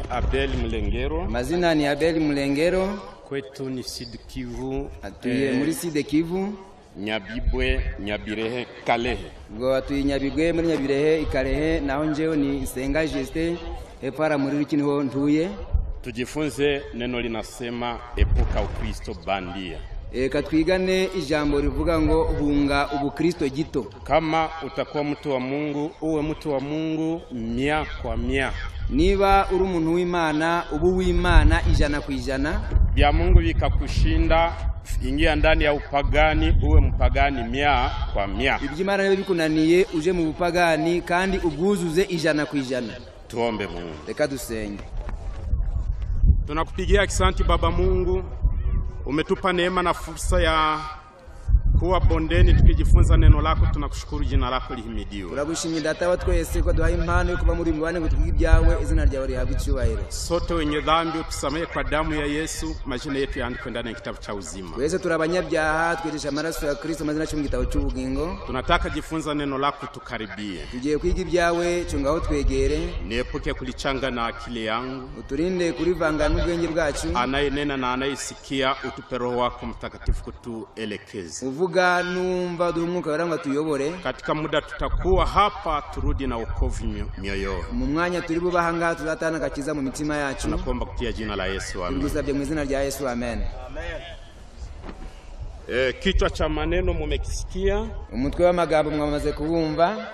Abel Mulengero. Mazina ni Abel Mulengero. Kwetu ni Sud Kivu. Atuye muri Sud Kivu. Nyabibwe, Nyabirehe, Kalehe. Ngo atuye Nyabibwe muri Nyabirehe, Kalehe, naho njewe ni Senga Justin, hepara muri Rukiniho ntuye. Tujifunze neno linasema epuka Ukristo bandia. Katwigane ijambo rivuga ngo hunga ubukristo gito. Kama utakuwa mtu wa Mungu, uwe mtu wa Mungu mia kwa mia. Niba uri umuntu w'Imana, ubu w'Imana ijana ku ijana. Bya Mungu bikakushinda, ingia ndani ya upagani, uwe mpagani mia kwa mia. Iby'Imana niba bikunaniye uje mu bupagani kandi ubwuzuze ijana ku ijana. Tuombe Mungu. Reka dusenge. Tunakupigia asante Baba Mungu, umetupa neema na fursa ya kuwa bondeni tukijifunza neno lako. Tunakushukuru, jina lako lihimidiwe. Turagushimira data wa twese ko duhaye impano yo kuba muri mubane ngo twige ibyawe, izina ryawe rihabwe icyubahiro. Sote wenye dhambi utusamehe kwa damu ya Yesu, majina yetu yaandikwe ndani ya kitabu cha uzima. Twese turabanyabyaha, twejesha amaraso ya Kristo, mazina cyo mu gitabo cy'ubugingo. Tunataka jifunza neno lako, tukaribie. Tugiye kwiga ibyawe, chungaho twegere. Niepuke kulichanga na akili yangu, uturinde kurivanga n'ubwenge bwacu. Anayenena na anayesikia, utupe Roho wako Mtakatifu kutuelekeza. Uvuga numva durumuka baranga tuyobore. Katika muda tutakuwa hapa, turudi na wokovu mioyo. Mu mwanya turi bubahanga tuzatana gakiza mu mitima yacu. Tunakuomba kutia jina la Yesu, amen. Tugusabye mu izina rya Yesu, amen. Kichwa cha maneno mumekisikia. Umutwe w'amagambo mwamaze kubumva.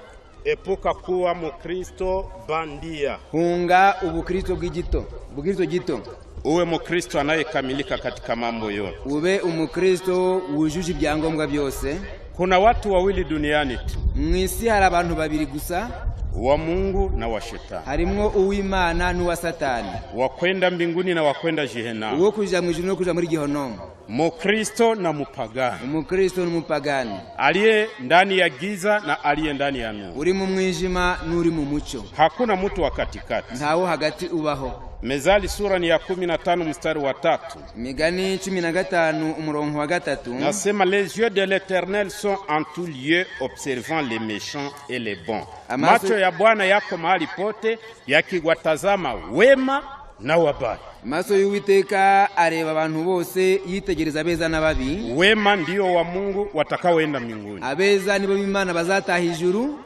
Epuka kuwa Mkristo bandia. Hunga ubukristo bw'igito. Ubukristo gito. Uwe Mkristo anayekamilika katika mambo yote. Ube umukristo wujuje ibyangombwa byose. Kuna watu wawili duniani tu. Mwisi hari abantu babiri gusa, wa Mungu na wa Shetani. Harimwo uw'Imana n'uwa Satani. Wakwenda mbinguni na wakwenda Jehanamu. Uwo kuja mu ijuru no kuja muri Gehinomu. Mkristo na mupagani. Umukristo n'umupagani. Aliye ndani ya giza na aliye ndani ya nuru. Uri mu mwijima n'uri mu mucyo. Hakuna mtu wa katikati. Ntawo hagati ubaho. Mezali sura ni ya 15 mstari wa 3. Migani 15 umurongo wa 3. Nasema les yeux de l'Éternel sont en tout lieu, observant les méchants et les bons. Macho ya Bwana yako mahali pote, yakigwatazama wema na wabaya. Maso y'Uwiteka areba abantu bose, yitegereza abeza n'ababi. Wema ndio wa Mungu watakaoenda mbinguni. Abeza nibo b'Imana bazataha ijuru.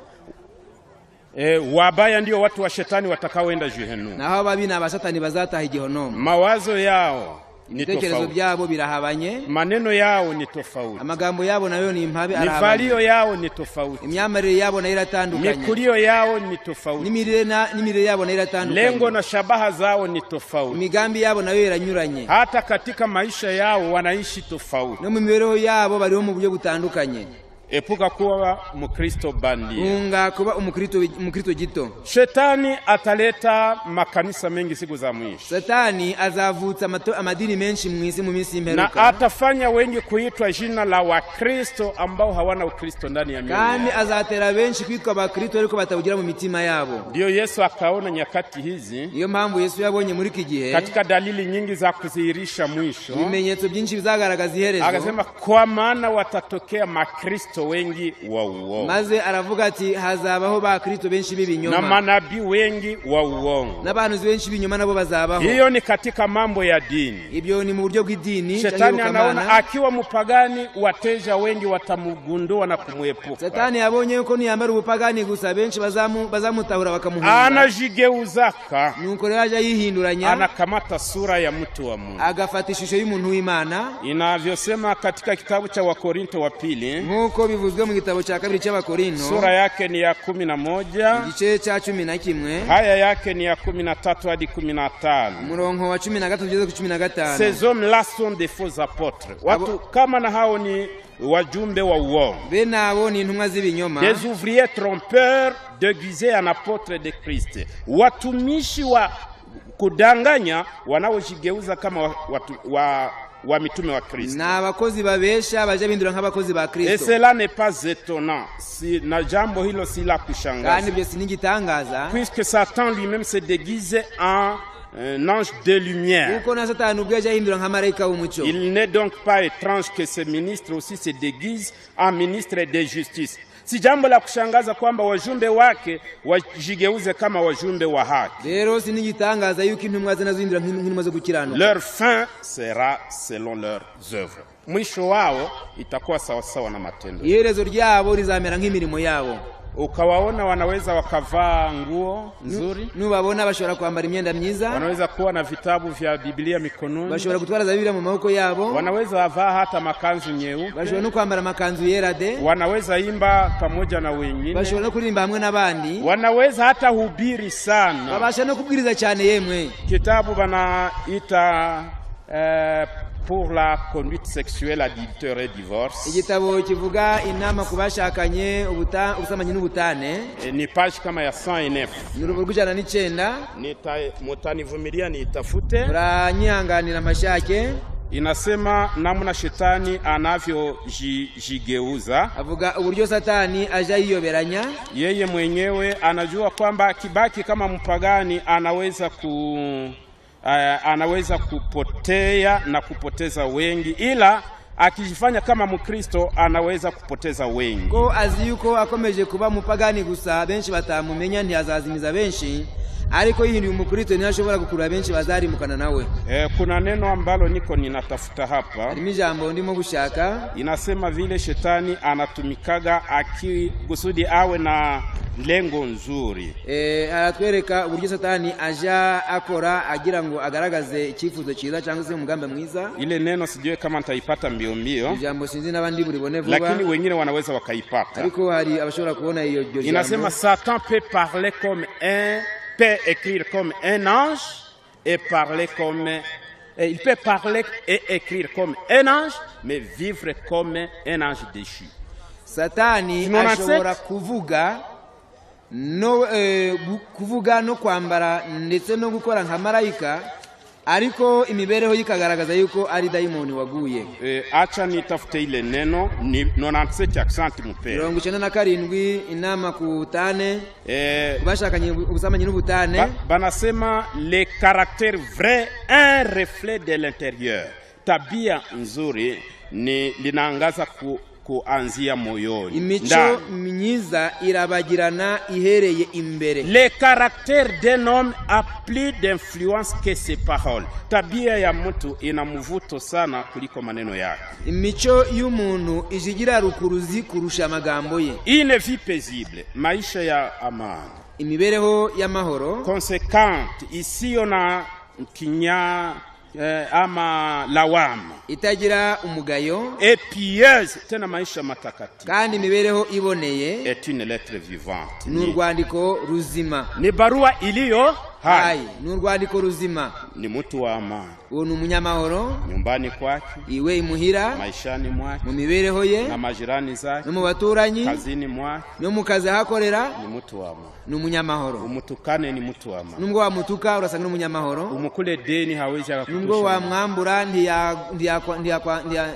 Wabaya ndio watu wa Shetani watakaoenda Jehanamu. Na hao babi na basatani bazataha Gehinomu. Mawazo yao ni tofauti. Tekerezo byabo birahabanye. Maneno yao ni tofauti. Amagambo yabo nayo ni impabe arahabanye. Mivalio yao ni tofauti. Imyamarire yabo nayo iratandukanye. Mikulio yao ni tofauti. Nimirire yabo nayo iratandukanye. Lengo na shabaha zao ni tofauti. Imigambi yabo nayo iranyuranye. Hata katika maisha yao wanaishi tofauti. No mu mibereho yabo bariho mu buryo butandukanye. Epuka kuwa Mkristo bandia. Unga kuba umukristo gito. Shetani ataleta makanisa mengi siku za mwisho. Satani azavutsa amadini menshi mwisi mu minsi y'imperuka. Na atafanya wengi kuitwa jina la Wakristo ambao hawana Ukristo ndani ya mioyo. Kandi azatera benshi kwitwa Bakristo ariko batawugira mu mitima yabo. Ndio Yesu akaona nyakati hizi. Iyo mpamvu Yesu yabonye muri iki gihe. Katika dalili nyingi za kudhihirisha mwisho. Ibimenyetso byinshi bizagaragaza iherezo. Akasema kwa maana watatokea Makristo wengi wa uongo. Maze aravuga ati hazabaho ba Kristo benshi b'ibinyoma. Na manabii wengi wa uongo. N'abantu benshi b'ibinyoma nabo bazabaho. Hiyo ni katika mambo ya dini. Ibyo ni mu buryo bw'idini. Shetani anaona akiwa mpagani wateja wengi watamugundua na kumwepuka. Satani yabonye yuko niyambara ubupagani gusa benshi bazamutahura bakamuhunga. Anajigeuzaka. Nuko rero aje yihinduranya. Anakamata sura ya mtu wa Mungu. Agafata ishusho y'umuntu w'Imana. Inavyosema katika kitabu cha Wakorinto wa pili. Nkuko bivuzwe mu gitabo cya kabiri cy'Abakorinto. Sura yake ni ya 11. Igice cya 11. Haya yake ni ya 13 hadi 15. Murongo wa 13 kugeza ku 15. Ces hommes-là sont des faux apôtres. Watu kama na hao ni wajumbe wa uongo. Benabo ni intumwa z'ibinyoma. Des ouvriers trompeurs déguisés en apôtres de Christ. Watumishi wa kudanganya wanaojigeuza kama wa mitume wa Kristo. Na abakozi babesha baje bindura nk'abakozi ba Kristo. Et cela n'est pas étonnant. Si na jambo hilo si la kushangaza. Kandi byo sinigitangaza. Puisque Satan lui-même se déguise en un ange de lumière. Il n'est donc pas étrange que ces ministres aussi se déguisent en ministres de justice. Si jambo la kushangaza kwamba wajumbe wake wajigeuze kama wajumbe wa haki. Rero sinigitangaza yuko intumwa zinazohindura nk'intumwa zo gukiranuka. Leur fin sera selon leurs œuvres. Mwisho wao itakuwa sawasawa na matendo. Iherezo ryabo rizamera nk'imirimo yabo. Ukawaona wanaweza wakavaa nguo nzuri, nubabona bashobora kwambara imyenda myiza, wanaweza kuwa na vitabu vya Biblia mikononi, bashobora gutwara za Biblia mu maboko yabo, wanaweza wavaa hata makanzu nyeupe, bashobora no kwambara makanzu yera de, wanaweza imba pamoja na wengine, bashobora no kurimba hamwe n'abandi, wanaweza hata hubiri sana, babasha no kubwiriza cyane yemwe. Kitabu banaita pour la conduite sexuelle, adultère et divorce. Igitabo kivuga inama kubashakanye ubusamanye n'ubutane. Ni page kama ya 109. Nurubu rw'ijana n'icenda. Mutanivumilia nitafute. Uranyihanganira mashake. Inasema namna shetani anavyojigeuza. Avuga uburyo satani aja yiyoberanya. Yeye mwenyewe anajua kwamba kibaki kama mpagani anaweza kupotea na kupoteza wengi, ila akijifanya kama Mkristo anaweza kupoteza wengi. Ko azi yuko akomeje kuba mupagani gusa benshi batamumenya ntiyazazimiza benshi, ariko yihinduye Umukristo ntiyashobora gukurura benshi bazarimukana nawe. Kuna neno ambalo ninatafuta hapa. Ni jambo ndimo gushaka. Inasema vile shetani anatumikaga kusudi awe na lengo nzuri. Aratwereka uburyo satani aja akora agira ngo agaragaze icyifuzo cyiza cyangwa se umugambi mwiza. Ile neno sijue kama nitaipata mbio. Jambo sinzi nabandi buribone vuba. Lakini wengine wanaweza wakaipata. Ariko hari abashobora kubona iyo jambo. Inasema Satan peut parler comme peut écrire comme un ange et parler comme il peut parler et écrire comme un ange mais vivre comme un ange déchu. Satani ashobora kuvuga no kwambara ndetse no gukora nka marayika, ariko imibereho yikagaragaza yuko ari dayimoni waguye. Acha nitafute ile neno ni 97 accent mupere 97 inama kutane bashakanye ubusamanye n'ubutane. Banasema le caractère vrai un reflet de l'intérieur. Tabia nzuri ni linaangaza kuanzia moyoni. Imico myiza irabagirana ihereye imbere. Le caractère d'un homme a plus d'influence que ses paroles. Tabia ya mtu ina mvuto sana kuliko maneno yake. Imico y'umuntu ijigira rukuruzi kurusha amagambo ye. Une vie paisible, maisha ya amani, imibereho y'amahoro, conséquente isiyo na kinya ama lawama, itagira umugayo, et pieuse, tena maisha matakatifu, kandi imibereho iboneye, est une lettre vivante, n'urwandiko ruzima, ni barua iliyo hai, n'urwandiko ruzima, ni mtu wa amani, uwo ni umunyamahoro, nyumbani kwake, iwe imuhira, maishani mwake, mu mibereho ye, na majirani zake, no mu baturanyi, kazini mwake, no mu kazi hakorera, ni mtu wa amani, ni umunyamahoro. Umutukane ni mtu wa amani. Nubwo wamutuka urasanga n'umunyamahoro. Umukule deni hawezi akakutusha. Nubwo wamwambura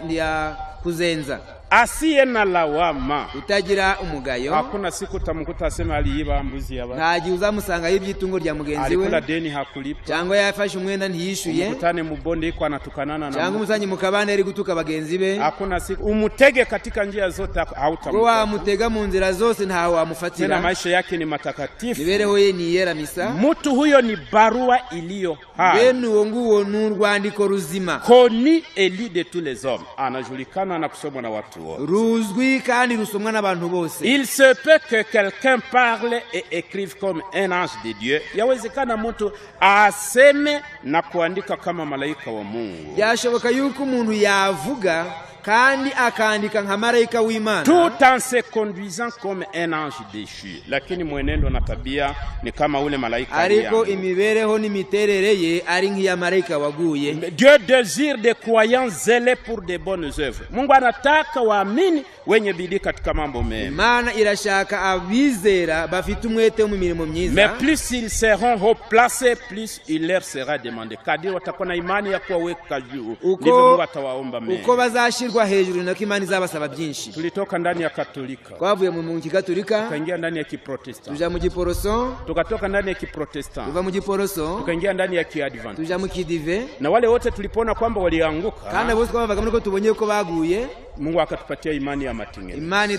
ndiya kuzenza. Asiye na lawama, utagira umugayo, hakuna siku tamukuta asema aliiba mbuzi yaba, ntaji uzamusanga y'ibyitungo rya mugenzi we, alikula deni hakulipa, cyangwa yafashe umwenda ntiyishuye, umutane mu bonde iko anatukanana na, cyangwa umusanyi mukabane ari gutuka bagenzi be, hakuna siku umutege katika njia zote hautamkuta, wa mutega mu nzira zose nta wamufatira, tena maisha yake ni matakatifu, mibereho ye ni yera misa. Mtu huyo ni barua iliyo hai, bene uwo nguwo n'urwandiko ruzima, koni eli de tous les hommes, anajulikana na kusomwa na watu wote, ruzwi kandi rusomwa n'abantu bose. Il se peut que quelqu'un parle et écrive comme un ange de Dieu. Yawezekana mtu aseme na kuandika kama malaika wa Mungu. Yashoboka yuko umuntu yavuga kandi akandika nka malaika w'Imana, tout en se conduisant comme un ange déchu. Lakini mwenendo na tabia ni kama ule malaika. Ariko imibereho n'imiterere ye ari nk'iya malaika waguye. Dieu désire des croyants zélés pour de bonnes œuvres. Mungu anataka waamini wenye bidii katika mambo mema. Imana irashaka abizera bafite umwete mu mirimo myiza. Mais plus ils seront haut placés, plus il leur sera demandé. Kadiri watakuwa na imani ya kuwaweka juu, ndivyo Mungu atawaomba mema. Uko bazashirwa hejuru na imani zabasaba byinshi. Tulitoka ndani ya Katolika, twavuye mu Kikatolika, tukaingia ndani ya Kiprotestant, tuja mu Giporoso, tukatoka ndani ya Kiprotestant, tuva mu Giporoso, tukaingia ndani ya Kiadvent, tuja mu Kidive. Na wale wote tulipoona kwamba walianguka, kandi bose twavaga muri ko tubonye ko baguye, Mungu akatupatia imani ya matengenezo. Imani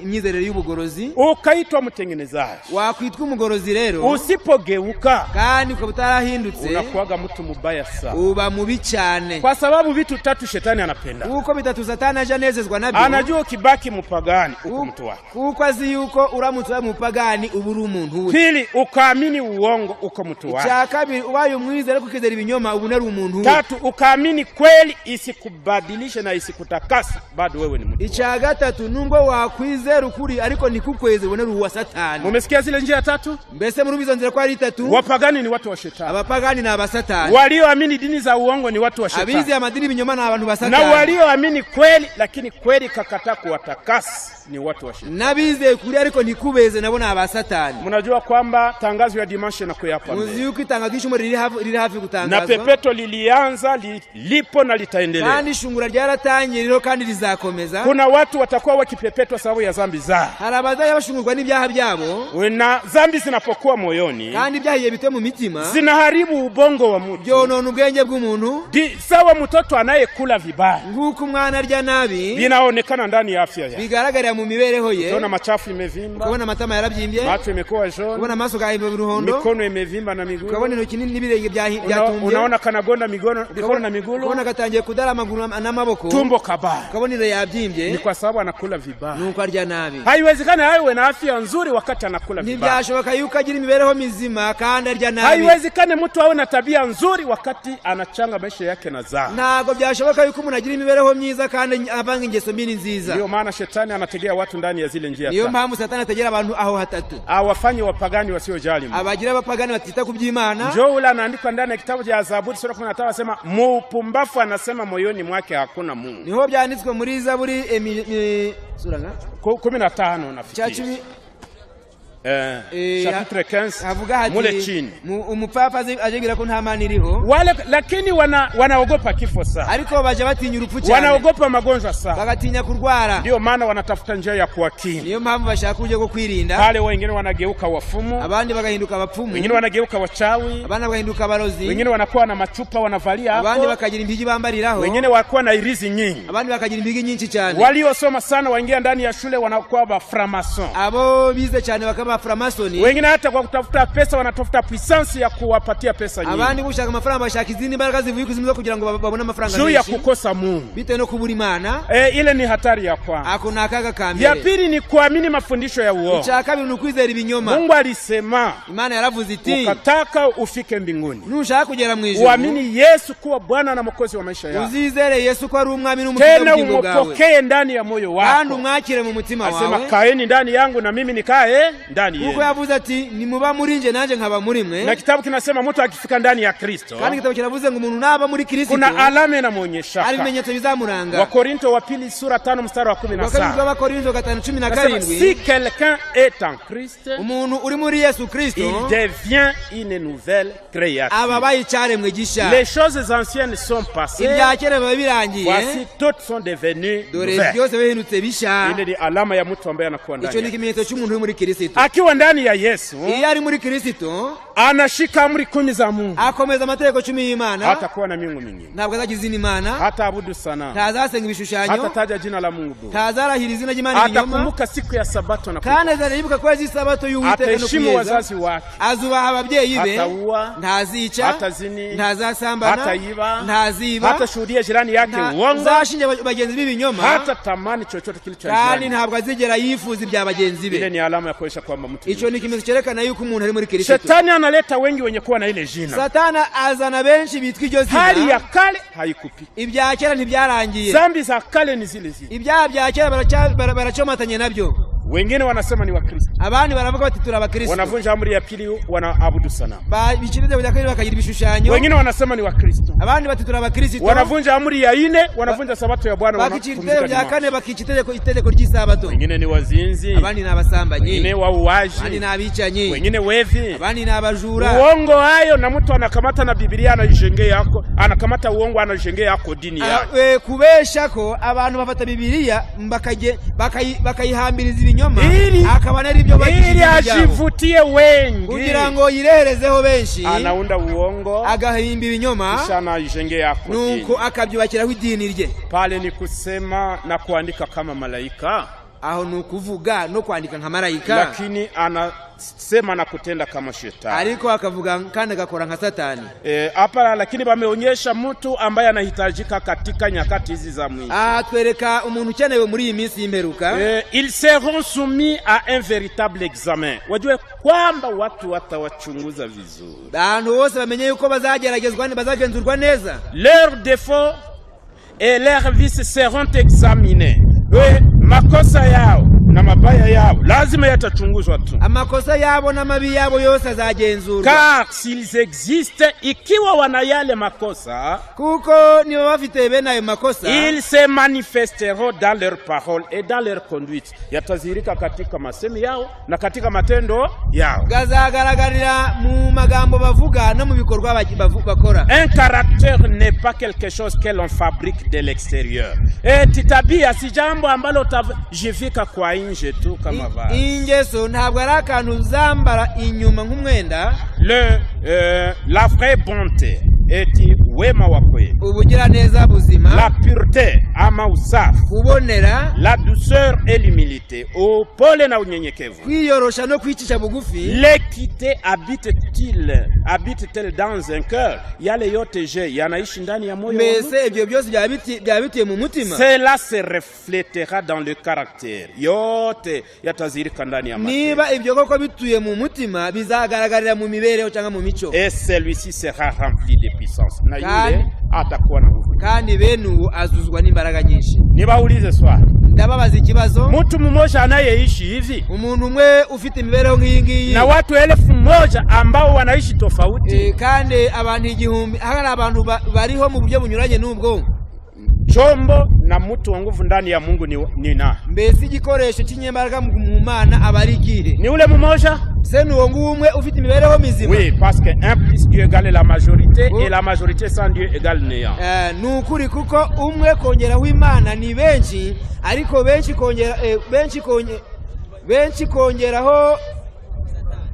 imyizerere y'ubugorozi. Ukaitwa mtengenezaji. Wakwitwa umugorozi rero. Usipogeuka kandi ukaba utarahindutse unakuwaga mtu mubaya sana. Uba mubi cyane. Kwa sababu vitu tatu shetani anapenda. Uko bitatu satani aje anezezwa nabyo. Anajua ukibaki mupagani uko mtu wake. Uko azi yuko uramutse mupagani uburi umuntu we. Pili, ukaamini uongo uko mtu wake. Cha kabiri ubaye umwizera kukizera ibinyoma ubunari umuntu we. Tatu, ukaamini kweli isikubadilishe na isikutakasa bado wewe ni mtu. Cha gatatu nungo wakwizera ukuri ariko nikukweze ubonera uwa satani. Umesikia zile njia tatu? Mbese muri bizo nzira kwa ari tatu. Wapagani ni watu wa shetani. Abapagani na abasatani. Walioamini dini za uongo ni watu wa shetani. Abizi amadini binyoma na abantu basatani. Na walioamini kweli lakini kweli kakataa kuwatakasa ni watu wa shetani. Nabize kuri ariko nikubeze nabona abasatani. Mnajua kwamba tangazo ya dimanche na kuyapa. Muziyuko itangazo ishumo riri hafi gutangazwa. Na pepeto lilianza lipo na litaendelea. Kandi shungura ryaratangiye rero kandi rizakomeza. Kuna watu watakuwa wakipepetwa sababu ya dhambi zao. Harabazaya bashungurwa n'ibyaha byabo. Na dhambi zinapokuwa moyoni. Kandi ibyahiye bite mu mitima. Zinaharibu ubongo wa mtu. Byonona ubwenge bw'umuntu. Sawa mtoto anayekula vibaya. Nguko umwana arya nabi. Binaonekana ndani ya afya yake. Bigaragarira mu mibereho ye. Unaona machafu imevimba. Ukabona matama yarabyimbye. Macho imekuwa jaune. Ukabona maso gaimba biruhondo. Mikono imevimba na miguu. Ukabona intoki n'ibirenge byatumbye. Unaona kanagonda mikono na miguu. Ukabona katangiye kudara amaguru n'amaboko. Tumbo kabaya. Ukabona ile yabyimbye. Ni kwa sababu anakula vibaya. Nuko arya nabi. Haiwezekani awe na afya nzuri wakati anakula vibaya. Nibyashoboka yuko agira imibereho mizima kandi arya nabi. Haiwezekani mtu awe na tabia nzuri wakati anachanga maisha yake na dhambi. Ntago byashoboka yuko umuntu agira imibereho myiza kandi abanga ingeso mbi nziza. Ndio maana shetani anategea watu ndani ya zile njia. Niyo mpamvu satani ategera abantu aho hatatu. Awafanye wapagani wasiojali Mungu. Abagira abapagani batita kubyimana. Njoo ula anaandika ndani ya kitabu cha Zaburi sura 15 anasema mupumbafu anasema moyoni mwake hakuna Mungu. Niho byanditswe muri Zaburi sura 15 nafikiri. Chapitre 15 mule chini. Umupapa ajegira ko nta mani iriho. Wale lakini wanaogopa kifo sana. Ariko baje batinya urupfu cyane. Wanaogopa magonjwa sana. Bagatinya kurwara. Ndio maana wanatafuta njia ya kuwakinga. Niyo mpamvu bashaka kuje ko kwirinda. Pale wengine wanageuka wafumu. Abandi bagahinduka abapfumu. Wengine wanageuka wachawi. Abandi bagahinduka abarozi. Wengine wanakuwa na machupa wanavalia hapo. Abandi bakagira impigi bambariraho. Wengine wakuwa na irizi nyingi. Abandi bakagira impigi nyinshi cyane. Waliosoma sana waingia ndani ya shule wanakuwa ba framason. Abo bize cyane bakaba framasoni. Wengine hata kwa kutafuta pesa wanatafuta puissance ya kuwapatia pesa nyingi. Abandi gushaka amafaranga bashaka izindi mbaraga zivuye kuzimuza kugira ngo babone amafaranga menshi. Juu ya kukosa Mungu. Bite no kubura Imana. Ile ni hatari ya kwanza. Ako nakaga kambere. Ya pili ni kuamini mafundisho ya uongo. Cha kabiri ni kwizera ibinyoma. Mungu alisema, Imana yaravuze iti, ukataka ufike mbinguni. Nushaka kugera mu ijuru. Uamini Yesu kuwa Bwana na Mwokozi wa maisha yako. Uzizere Yesu ko ari umwami n'umukiza w'ubugingo bwawe. Tena umupokee ndani ya moyo wako. Kandi umwakire mu mutima wawe. Asema kaeni ndani yangu na mimi nikae ndani yenu. Uko yavuze ati ni muba muri nje nanje nkaba muri mwe. Na kitabu kinasema mtu akifika ndani ya Kristo. Kandi kitabu kinavuze ngo umuntu naba muri Kristo. Kuna alama inamuonyesha. Ari bimenyetso bizamuranga. Wakorinto wa pili sura 5 mstari wa 17. Wakorinto 5:17. Si quelqu'un est en Christ, umuntu uri muri Yesu Kristo, il devient une nouvelle créature. Ababaye cyaremwe gisha. Les choses anciennes sont passées. Ibyakera birangiye. Voici toutes sont devenues nouvelles. Byose bihindutse bisha. Ile ni alama ya mtu ambaye anakuwa ndani. Ico ni kimenyetso cy'umuntu uri muri Kristo. Akiwa ndani ya Yesu, iyo ari muri Kristo, anashika amri 10 za Mungu. Akomeza amategeko 10 y'Imana. Hata kuwa na miungu mingine. Ntabwo azagize Imana. Hata abudu sana. Ntazasenga ibishushanyo. Hata taja jina la Mungu. Ntazarahira izina ry'Imana inyuma. Atakumbuka siku ya Sabato na kandi azaribuka ko yazi Sabato y'Uwiteka no ataheshimu wazazi wake. Azubaha ababyeyi be. Hataua. Ntazica. Hatazini. Ntazasambana. Hataiba. Ntaziba. Hatashuhudia jirani yake uongo. Ntazashinja bagenzi b'ibinyoma. Hata tamani chochote kilicho kandi ntabwo azigera yifuza ibya bagenzi be. Ile ni alama ya kuonyesha kwamba mtu. Ico ni kimenyetso cyerekana yuko umuntu ari muri Kristo. Shetani analeta wengi wenye kuwa na ile jina. Satana azana benshi bitwa iryo zina. Hali ya kale haikupi. Ibya kera ntibyarangiye. Zambi za kale ni zile zile. Ibya bya kera barachomatanye nabyo. Wengine wanasema ni Wakristo. Abandi baravuga bati turi Abakristo. Wanavunja amri ya pili, wanaabudu sanamu. Bicirize bya kabiri bakagira ibishushanyo. Wengine wanasema ni Wakristo. Abandi bati turi Abakristo. Wanavunja amri ya 4, wanavunja Sabato ya Bwana. Bakicirize bya kane itegeko ry'Isabato. Wengine ni wazinzi. Abandi ni abasambanyi. Wengine wauaji. Abandi ni abicanyi. Wengine wevi. Abandi ni abajura. Uongo hayo, na mtu anakamata na Biblia anajengea yako, anakamata uongo anajengea yako dini yake. Kubesha ko abantu bafata Biblia bakayihambiriza ibinyoma akaba nari ibyo ili ajivutie wengi, kugira ngo yireherezeho benshi, anaunda uongo, agahimba ibinyoma, kisha anajengea dini, nuko akabyubakiraho idini rye. Pale ni kusema na kuandika kama malaika, aho nukuvuga no kwandika nka malaika, lakini anasema na kutenda kama shetani, ariko akavuga kandi agakora nka satani. Hapa lakini bameonyesha mtu ambaye anahitajika katika nyakati hizi za mwisho. Twereka umuntu ukenewe muri iyi minsi y'imperuka. Ils seront soumis à un véritable examen. Wajue kwamba watu watawachunguza vizuri, abantu bose bamenye yuko bazageragezwa ni bazagenzurwa neza. Leurs défauts et leurs vices seront examinés. Makosa yao na mabaya yao lazima yatachunguzwa tu. Amakosa yabo na mabi yabo yose azagenzurwa. Car s'ils existent, ikiwa wana yale makosa, kuko nibo bafite bene ayo makosa, ils se manifesteront dans leurs paroles et dans leur conduite. Yatazirika katika masemi yao na katika matendo yao. Gazagaragarira mu magambo bavuga no mu bikorwa bakora. Un caractère n'est pas quelque chose que l'on fabrique de l'extérieur. Tabia si jambo ambalo utajivika kwa nje tu kama vazi. Ingeso ntabwo ari akantu zambara inyuma nk'umwenda. La vraie bonté eti wema wa kweli, ubugira neza buzima, la pureté ama usafi, kubonera, la douceur et l'humilité, upole na unyenyekevu, kwiyorosha no kwicisha bugufi. L'équité habite-t-elle dans un cœur? Yale yote je yanaishi ndani ya moyo. Mbese ibyo byose byabitiye mu mutima. Cela se reflétera dans le caractère. Yote yatazirika ndani ya matendo. Niba ibyo koko bituye mu mutima bizagaragarira mu mibereho cyangwa mu mico. Et celui-ci sera rempli de puissance. Na yule atakuwa na nguvu. Kandi benu azuzwa n'imbaraga nyinshi. Nibaulize swali. Ndababaza ikibazo. Mtu mmoja anayeishi hivi, umuntu umwe ufite imibereho nk'iyingiyi, na watu 1000 ambao wanaishi tofauti, kandi abantu 1000 hari abantu bariho mu buryo bunyuranye n'ubwo. Chombo na mtu wa nguvu ndani ya Mungu ni na mbese igikoresho cy'inyembaraga mu Mana abari kihe? Ni ule mmoja. Se nuwo ngumwe ufite imibereho mizima. Oui, parce que 1 plus Dieu égale la majorité, et la majorité sans Dieu égale néant. Nukuri kuko umwe kongera w'Imana ni benshi, ariko benshi kongeraho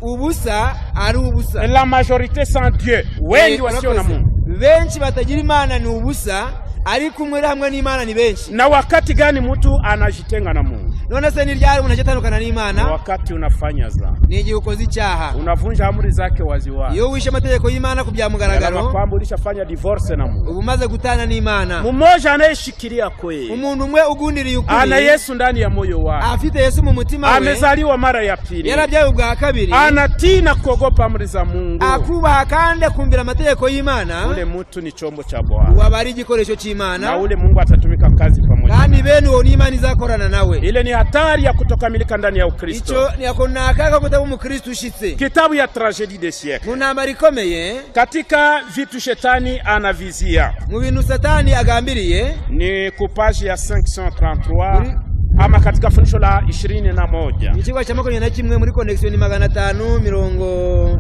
ubusa ari ubusa. La majorité sans Dieu, wengi wasio na Mungu. Benshi batagira Imana ni ubusa, ariko umwe hamwe n'Imana ni benshi. Na wakati gani mtu anajitenga na Mungu? None se ni ryari umuntu agatandukana n'Imana? Wakati unafanya dhambi. Ni igihe ukoze icyaha. Unavunja amri zake waziwazi. Iyo wishe amategeko y'Imana kubyamugaragaro. Na kwamba ulishafanya divorce na Mungu. Ubumaze gutana n'Imana. Mmoja anayeshikilia kweli. Umuntu umwe ugundiriye ukuri. Ana Yesu ndani ya moyo wake. Afite Yesu mu mutima we. Amezaliwa mara ya pili. Yarabyaye ubwa kabiri. Anatii na kuogopa amri za Mungu. Akubaha kandi kumbira amategeko y'Imana. Ule mtu ni chombo cha Bwana. Wabari igikoresho cy'Imana. Na ule Mungu atatumika kazi pamoja. Kandi bene uwo n'Imana izakorana nawe. Ile ni hatari ya kutokamilika ndani ya Ukristo. Icho ni akona akaga kutaba mu Kristo ushitse. Kitabu ya Tragedie des siècles. Munambari komeye katika vitu shetani anavizia. Mu bintu satani agambiriye ni kupaji ya 533 ama katika fundisho la 21. Ikigo cha 21 muri connection 533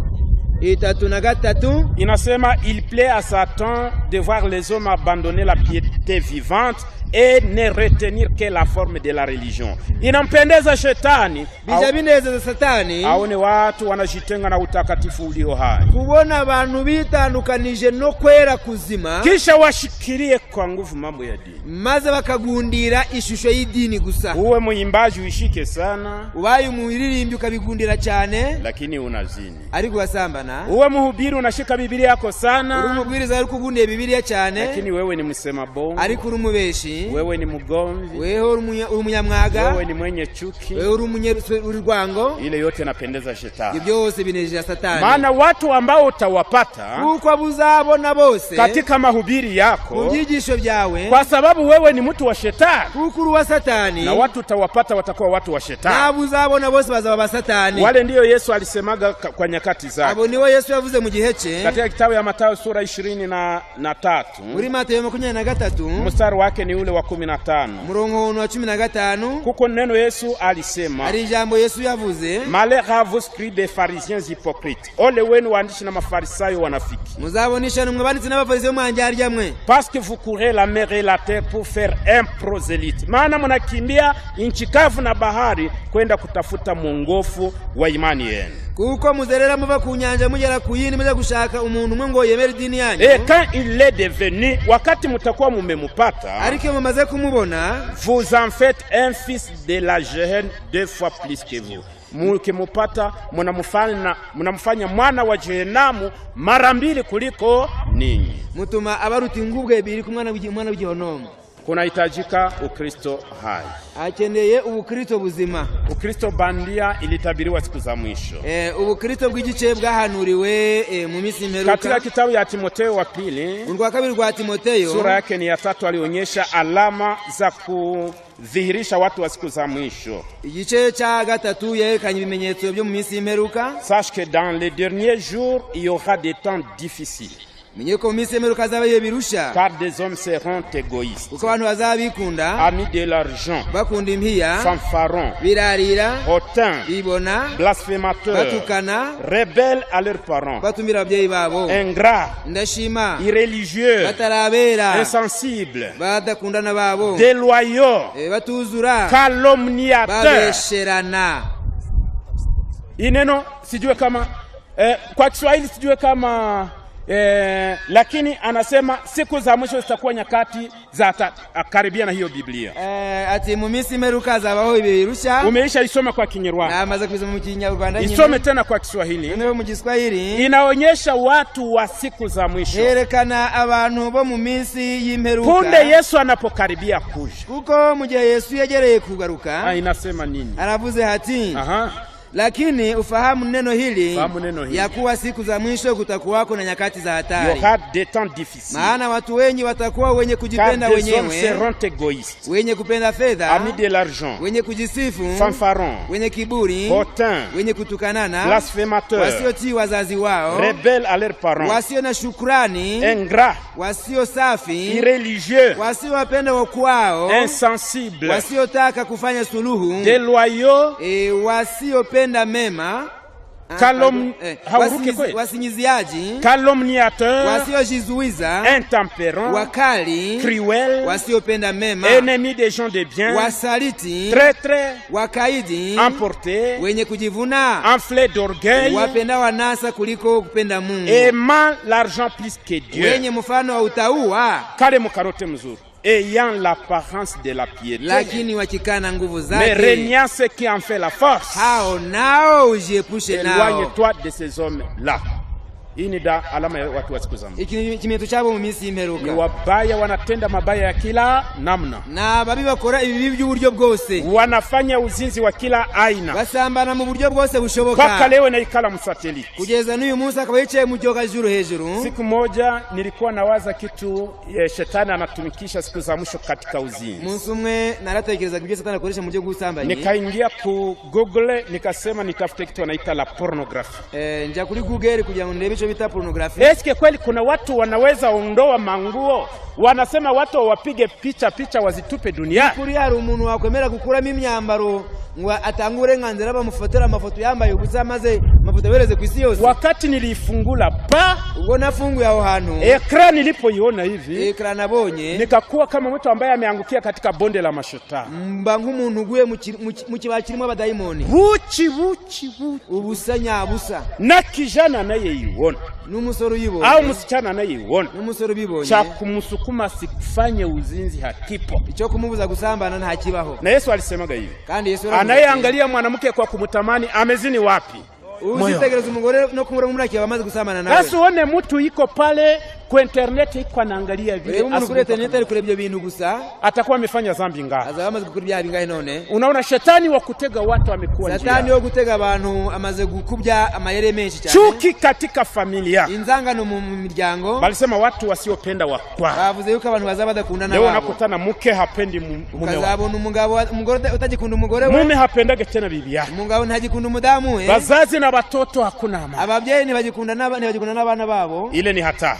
inasema il plaît à Satan de voir les hommes abandonner la piété vivante et ne retenir que la forme de la religion. Inampendeza shetani bijabineza satani aone watu wanajitenga na utakatifu ulio hai, kubona abantu bitandukanije no kwera kuzima, kisha washikilie kwa nguvu mambo ya dini, maze bakagundira ishusho y'idini gusa. Uwe muimbaji uishike sana, ubaye umuririmbi ukabigundira cyane, lakini unazini, ariko wasambana. Uwe muhubiri unashika Biblia yako sana, uri mubwiriza ariko ugundiye Biblia cyane, lakini wewe ni msema bongo, ariko uri mubeshi, wewe ni mugomvi, wewe uri umunyamwaga, wewe ni mwenye chuki, wewe uri rwango. Ile yote napendeza shetani. Byose binejeje satani. Maana watu ambao utawapata uko buzabona bose katika mahubiri yako, unyigisho byawe, kwa sababu wewe ni mtu wa shetani, ukuru wa satani, na watu utawapata watakuwa watu wa shetani. Na buzabona bose bazaba satani. Wale ndio Yesu alisemaga kwa nyakati zake. Abo niwo Yesu yavuze mu gihe cye katika kitabu ya Mathayo sura 23 muri Mathayo 23 mstari wake ni ule wa 15. murongo wa 15 kuko neno Yesu alisema, ari jambo Yesu yavuze, malheur à vous scribes des pharisiens hypocrites, ole wenu waandishi na mafarisayo wanafiki, muzabonisha numwe banditsi n'abafarisayo mwanjarya mwe, parce que vous courez la mer et la terre pour faire un prosélyte, maana mnakimbia nchi kavu na bahari kwenda kutafuta mwongofu wa imani yenu. kuko muzerera muva ku nyanja mugera ku yindi muze gushaka umuntu umwe ngo yemere dini yanyu. Et quand il est devenu, wakati mtakuwa mumemupata, ariko mumaze kumubona, vous en faites un fils de la Géhenne 2 fois plus que vous. Mukimupata mnamfanya mwana wa Jehenamu mara 2 kuliko ninyi. mutuma abaruti ngubwe biri ku mwana w'igihonomo. Kunahitajika Ukristo hai. Akeneye ubukristo buzima. Ukristo bandia ilitabiriwa siku za mwisho. Ubukristo bw'igice bwahanuriwe mu minsi imperuka. Katika kitabu ya Timotheo wa pili, urwa kabiri rwa Timotheo, sura yake ni ya 3, alionyesha alama za kudhihirisha watu wa siku za mwisho. Igice cha 3 yerekanye ibimenyetso byo mu minsi imperuka. Sache que dans les derniers jours, il y aura des temps difficiles. Car des hommes seront égoïstes, amis de l'argent, fanfarons, hautains, blasphémateurs, rebelles à leurs parents, ingrats, irréligieux, insensibles, déloyaux, calomniateurs. Ineno sijue kama kwa Kiswahili sijue kama lakini anasema siku za mwisho zitakuwa nyakati za karibia na hiyo Biblia. Ati mu minsi meruka zabaho ibirusha. Umeisha isoma kwa Kinyarwanda. Na amaze kubisoma mu Kinyarwanda nyine. Isome tena kwa Kiswahili. Ndio mu Kiswahili. Inaonyesha watu wa siku za mwisho. Yerekana abantu bo mu minsi y'imperuka. Punde Yesu anapokaribia kuja. Kuko mu gihe Yesu yegereye kugaruka. Inasema nini? Aravuze hati. Lakini ufahamu neno hili ya kuwa siku za mwisho kutakuwako na nyakati za hatari. Maana watu wengi watakuwa wenye kujipenda wenyewe, wenye kupenda fedha, wenye kujisifu, wenye kiburi, wenye kutukanana, wasiotii wazazi wao, wasio na shukrani, wasio safi, wasiowapenda wakwao, wasiotaka kufanya suluhu, wasiopenda mema, wasinyiziaji, calomniateur, wasiojizuiza, intempérant, wakali, cruel, wasiopenda mema, ennemi des gens de bien, wasaliti, traître, wakaidi, emporté, wenye kujivuna, enflé d'orgueil, wapenda wanasa kuliko kupenda Mungu, aimant l'argent plus que Dieu, wenye mfano wa utauwa, kale mukarote mzuri, ayant l'apparence de la piété, lakini wakikana nguvu zake, mais régnant ce qui en fait la force, hao nao ujiepushe nao. Éloigne-toi de ces hommes-là. Hii ni alama ya watu wa siku za mwisho. Ikimeto chabo mu minsi y'imperuka. Ni wabaya, wanatenda mabaya ya kila namna. Na babi bakora ibibi by'uburyo bwose. Wanafanya uzinzi wa kila aina. Basambana mu buryo bwose bushoboka. Paka leo na ikala msatelite. Kugeza n'uyu munsi akaba yicaye mu joga juru hejuru. Siku moja nilikuwa nawaza kitu shetani anatumikisha siku za mwisho katika uzinzi. Munsi umwe naratekereza ibyo shetani akoresha mu buryo bw'ubusambanyi. Nikaingia ku Google nikasema nitafute kitu wanaita la pornography. Nja kuri Google kugira ngo ndebe bita pornography. Eske kweli kuna watu wanaweza ondoa manguo, wanasema watu wapige picha wazitupe dunia? Kuri hari umuntu wakwemera gukuramo imyambaro ngo atangure nganzira bamufotora amafoto yambaye ubusa maze amafoto bereze ku isi yose? Wakati nilifungula ubwo nafunguye aho hantu, ekran nilipoiona hivi, ekran nabonye, nikakuwa kama mtu ambaye ameangukia katika bonde la mashetani. Mba nk'umuntu uguye mu kibakirimo abadayimoni. Buchi ubusanya busa. Na kijana naye iona, n'umusoro uyibonye, au msichana naye iona, n'umusoro ubibonye, cha kumusukuma sikufanye uzinzi hakipo, icyo kumubuza gusambana nta kibaho. Na Yesu alisemaga hivi, kandi Yesu anayeangalia mwanamke kwa kumtamani amezini wapi? Usitegereza umugore no kumura muraki bamaze gusambana nawe. Basi uone mtu iko pale kwa internet iko anaangalia vile, kuri internet ari kurebya bintu gusa, atakuwa amefanya dhambi ngapi? Aza amaze gukubya bingahe none? Unaona shetani wa kutega watu amekuwa njia. Shetani wo gutega abantu amaze gukubya amayere menshi cyane. Chuki katika familia, inzangano mu miryango. Balisema watu wasiopenda wakwa. Bavuze yuko abantu bazaba badakundana babo. Leo nakutana mke hapendi mume wake. Ukazabona umugore utagikunda umugore we. Mume hapendage tena bibi yake. Umugabo ntagikunda umudamu we. Bazazi na batoto hakuna amani. Ababyeyi ntibagikunda n'abana babo. Ile ni hatari.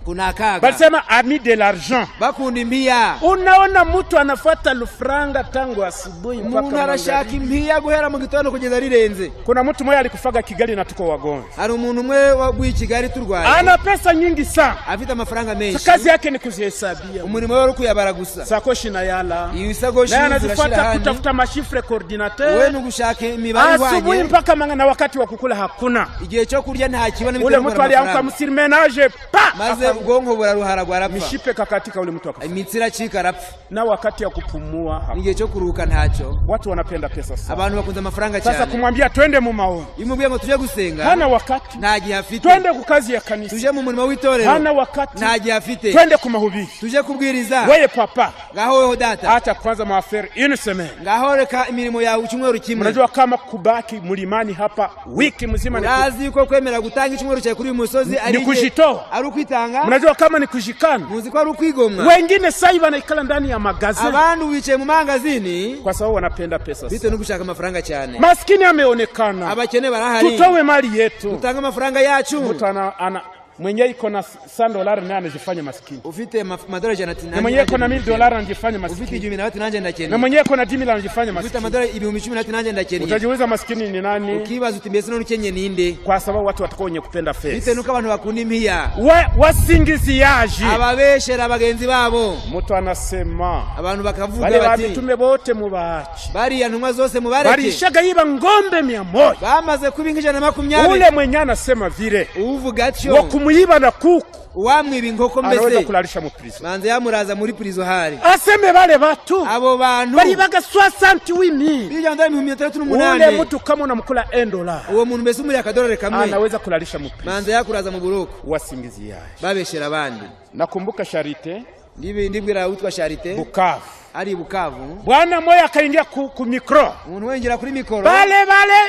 kuna kaga. Balisema ami de l'argent. Bakundi mbia. Unaona mtu anafuata lufranga tangu asubuhi mpaka magharibi. Arashaka mbia guhera mu gitondo kugeza rirenze. Kuna mtu mmoja alikufaga Kigali na tuko wagonjwa. Hari umuntu umwe waguye Kigali turwaye. Ana pesa nyingi sana. Afite amafaranga menshi. Kazi yake ni kuzihesabia. Umurimo we kuyabara gusa. Sakoshi na yala. Ibisagoshi zirashira kutafuta mashifre coordinateur. Wewe nugushake imibare wanye. Asubuhi mpaka na wakati wa kukula hakuna. Igihe cyo kurya nta kibona ule mtu aliamka msirmenage pa. Maze ubwonko buraruhara gwarapfa. Mishipe kakatika ule mtu akafa. Imitsira chika rapfa. Na wakati ya kupumua hakuna. Igihe cyo kuruhuka ntacyo. Watu wanapenda pesa sana. Abantu bakunze amafaranga cyane. Sasa kumwambia twende mu maombi. Imubwiye ngo tuje gusenga. Hana wakati. Nta gihe afite. Twende ku kazi ya kanisa. Tuje mu murimo w'itorero. Hana wakati. Nta gihe afite. Twende ku mahubiri. Tuje kubwiriza. Wewe papa. Ngaho wewe data. Acha kwanza maaferi une semaine. Ngaho reka imirimo yawe icyumweru kimwe. Unajua kama kubaki mulimani hapa wiki mzima ni kazi ko kwemera gutanga icyumweru cyawe kuri uyu musozi ari kujitoa. Ari kwitanga. Unajua kama ni kujikana. Muzi ko ari kwigomwa. Wengine sasa banaikala ndani ya magazini. Abantu wicaye mu magazini kwa sababu wanapenda pesa. Bito no gushaka amafaranga cyane. Maskini ameonekana. Abakene barahari. Tutowe mali yetu. Tutanga amafaranga yacu. Mtu ana mwenye iko na $100 naye anajifanya maskini. Ufite $100 na mwenye iko na $1,000 anajifanya maskini. Ufite 10,000 nanje ndakene. Na mwenye iko na $10 anajifanya maskini. Ufite $10,000 nanje ndakene. Utajiuliza maskini ni nani? Ukibaza utimbese none ukenye ninde? Kwa sababu watu watakao wenye kupenda pesa. Bite nuko abantu bakunda impiya. Wasingiziaji. Ababeshera abagenzi babo. Mtu anasema. Abantu bakavuga bati. Bale bamitume bote mubaachi. Bari ya ntumwa zose mubareke. Bari shaga yiba ngombe 100. Bamaze kubinga 120. Ule mwenye anasema vile. Uvuga atyo. Wo kumuyiba na kuku. Wamwiba inkoko mbese anaweza kulalisha mu prison. Manze yamuraza muri prison hari. Aseme bale batu. Abo bantu. Bari baga 68,000. Bijya ndani 138. Ule mtu kama unamkula $1. Uwo muntu mbese muri $1 kamwe. Anaweza kulalisha mu prison. Manze yakuraza mu buroko. Wasingiziaje. Babeshera abandi. Nakumbuka Charite. Ndibwira utwa Charite. Bukavu. Ari Bukavu. Bwana moya akaingia ku mikro. Umuntu wengira kuri mikoro. Bale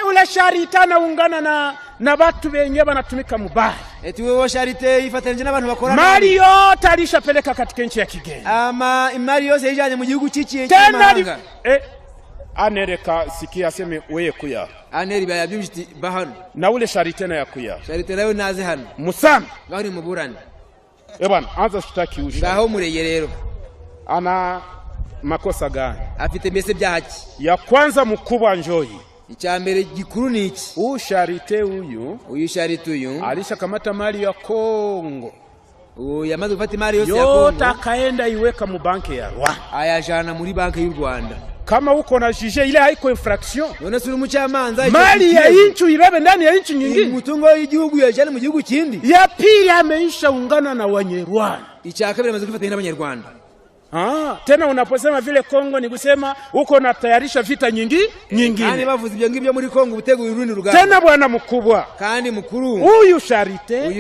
ule Charite anaungana na batu benye banatumika mubaya. Eti wewe Charite ifatanyije n'abantu bakora Mario talishapeleka katika nchi ya kigeni. Mario yajanye mu gihugu ciciye cy'amahanga. Anereka sikia aseme weye kuya. Aneri bayabyushiti bahano. Na ule Charite na yakuya. Charite nayo naze hano. Musana. Ngari muburani. Bwana anza shitaki usha. Ngaho mureye rero. Ana makosa gani? Afite mbese byahaki. Ya kwanza mkubwa Njoyi. Icyambere gikuru niki? Charite uyu Charite uyu alisha kamata mali ya Kongo. Yamaze gufata imari yose ya Kongo. Yote akaenda iweka mu banki ya Rwanda. Ayajana muri banki y'u Rwanda. Kama uko na jije ile haiko infraction. None suri mucamanza mali ya inchi ibebe ndani ya inchi nyingine. Mutungo y'igihugu yajana mu gihugu kindi. Ya pili ameisha ungana na Wanyarwanda. Icyakabiri amaze gufata n'Abanyarwanda. Tena unaposema vile Kongo ni kusema uko natayarisha vita nyingine. Kandi bavuze ibyo ngibyo muri Kongo buteguye urundi rugamba. Tena bwana mkubwa. Kandi mukuru. Uyu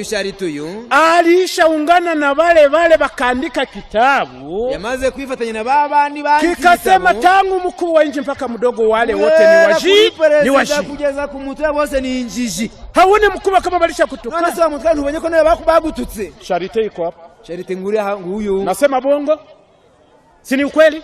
Charite uyu alisha ungana na wale bakandika kitabu. Yamaze kwifatanya na babandi bandi. Kikasema tangu mkuu wa nchi mpaka mdogo wale wote ni waji. Kugeza ku mutwe bose ni injiji. Haone mkubwa kama balisha kutuka. None se mutwe ntubonye ko nayo bagututse. Charite iko hapa. Charite nguri nguyu. Nasema bongo. Sini ukweli?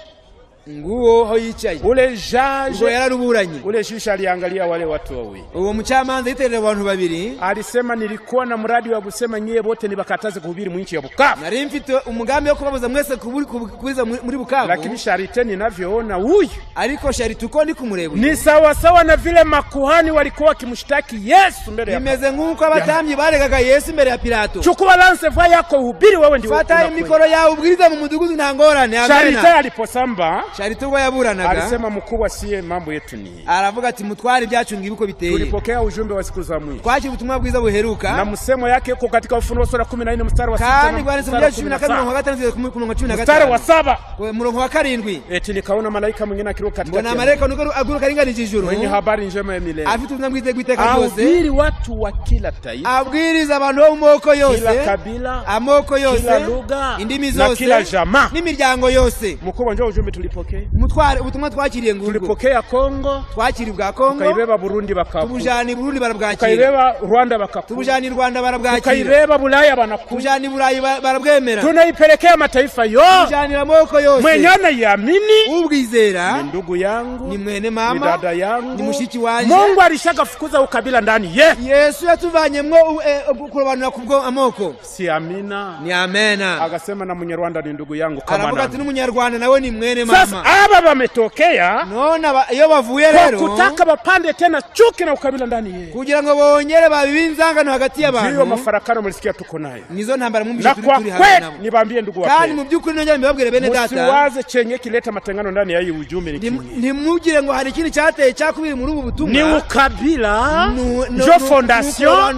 Nguo ho yicaye. Ule jaje yararuburanye. Ule shisha aliangalia wale watu wawili. Uwo mucamanza yiterera abantu babiri. Alisema nilikuwa na mradi wa kusema nyie wote nibakataze kuhubiri mu nchi ya Bukavu. Nari mfite umugambi wo kubabuza mwese kubiza muri Bukavu. Lakini Charite ninavyoona huyu. Ariko Charite uko ndi kumureba. Ni sawa sawa na vile makuhani walikuwa wakimshtaki Yesu mbele ya. Nimeze nkuko abatamyi baregaga Yesu mbele ya Pilato. Chukua lance va yako uhubiri wewe ndio. Fata mikoro yawe ubwiriza mu mudugudu ntangorane. Charite aliposamba. Charite ngo yaburanaga. Alisema mkubwa siye mambo yetu ni. Aravuga ati mutwari byacu ngibuko biteye. Tulipokea ujumbe wa siku za mwisho. Twakira ubutumwa bwiza buheruka. Na msemo yake yuko katika Ufunuo sura 14 mstari wa 6. Kandi gwani sura 15 mstari wa 7. Murongo wa 7. Eti nikaona malaika mwingine akiruka katika. Mbona malaika aguruka ringanije ijuru. Mwenye habari njema ya milele. Afite ubutumwa bwiza gwiteka byose. Abwiri watu wa kila taifa. Abwiriza abantu bo moko yose. Kila kabila. Amoko yose. Kila lugha. Indimi zose. Na kila jamaa. N'imiryango yose. Mkubwa njoo ujumbe tulipo. tulipokea? Ubutumwa twakiriye ngubwo. Tulipokea Kongo. Twakiri bwa Kongo. Tukayibeba Burundi bakaku. Tubujani Burundi barabwakira. Tukayibeba Rwanda bakaku. Tubujani Rwanda barabwakira. Tukayibeba Bulaya banaku. Tubujani Bulaya barabwemera. Tunaipelekea mataifa yo. Tubujani amoko yose. Mwenye anayamini ubwizera ni ndugu yangu, ni mwene mama, ni dada yangu, ni mushiki wanje. Mungu alishagafukuza ukabila ndani ye. Yesu yatuvanyemwo kurobanura kubwo amoko. Si amina. Ni amena. Akasema na Munyarwanda ni ndugu yangu kama nani. Aravuga ati n'Umunyarwanda nawe ni mwene mama. Sasa aba bametokea. Nona iyo bavuye rero. Kutaka bapande tena chuki na ukabila ndani ye. Kugira ngo bongere babibinzangano hagati y'abantu. Hiyo mafarakano mulisikia tuko nayo. Nizo ntambara mwumvise turi hano nabo. Nibambie ndugu wapendwa. Kandi mu byukuri nongera mbabwire bene data. Musiwaze chenye kileta matengano ndani ya hii ujumbe ni kinyi. Ntimugire ngo hari ikindi cyateye cyakubiri muri ubu butumwa. Ni ukabila. Jo fondation.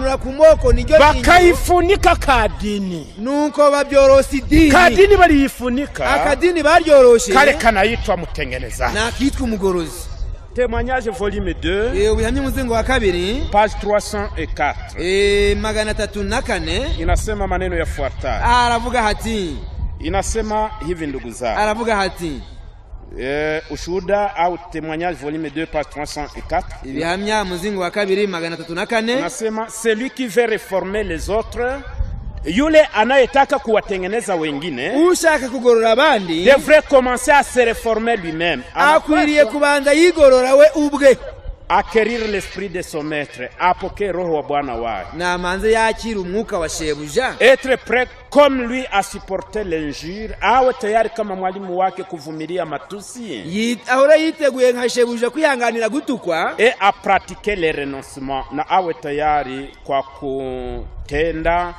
Bakaifunika kadini. Nuko babyorosi dini. Kadini baliyifunika. Akadini baryoroshe. Kale kanaitwa mutengeneza. Na kitwa umugorozi. Témoignage volume 2. Ubuhamya muzingo wa kabiri. Page 304. Magana 304. Inasema maneno yafuatayo. Aravuga hati. Inasema hivi ndugu zangu. Aravuga hati. Ushuhuda au témoignage volume 2 page 304. Ibihamya muzingo wa kabiri magana 304. Inasema celui qui veut réformer les autres, yule anayetaka kuwatengeneza wengine, ushaka kugorora abandi, devrait commencer à se réformer lui-même. Akwiriye kubanza yigorora we ubwe. Acquérir l'esprit de son maître, apokee roho wa bwana wake. Na manze yakira umwuka wa shebuja. Être prêt comme lui à supporter l'injure, awe tayari kama mwalimu wake kuvumilia matusi. Ahora yiteguye nka shebuja kwihanganira gutukwa. Et à pratiquer le renoncement, na awe tayari kwa kutenda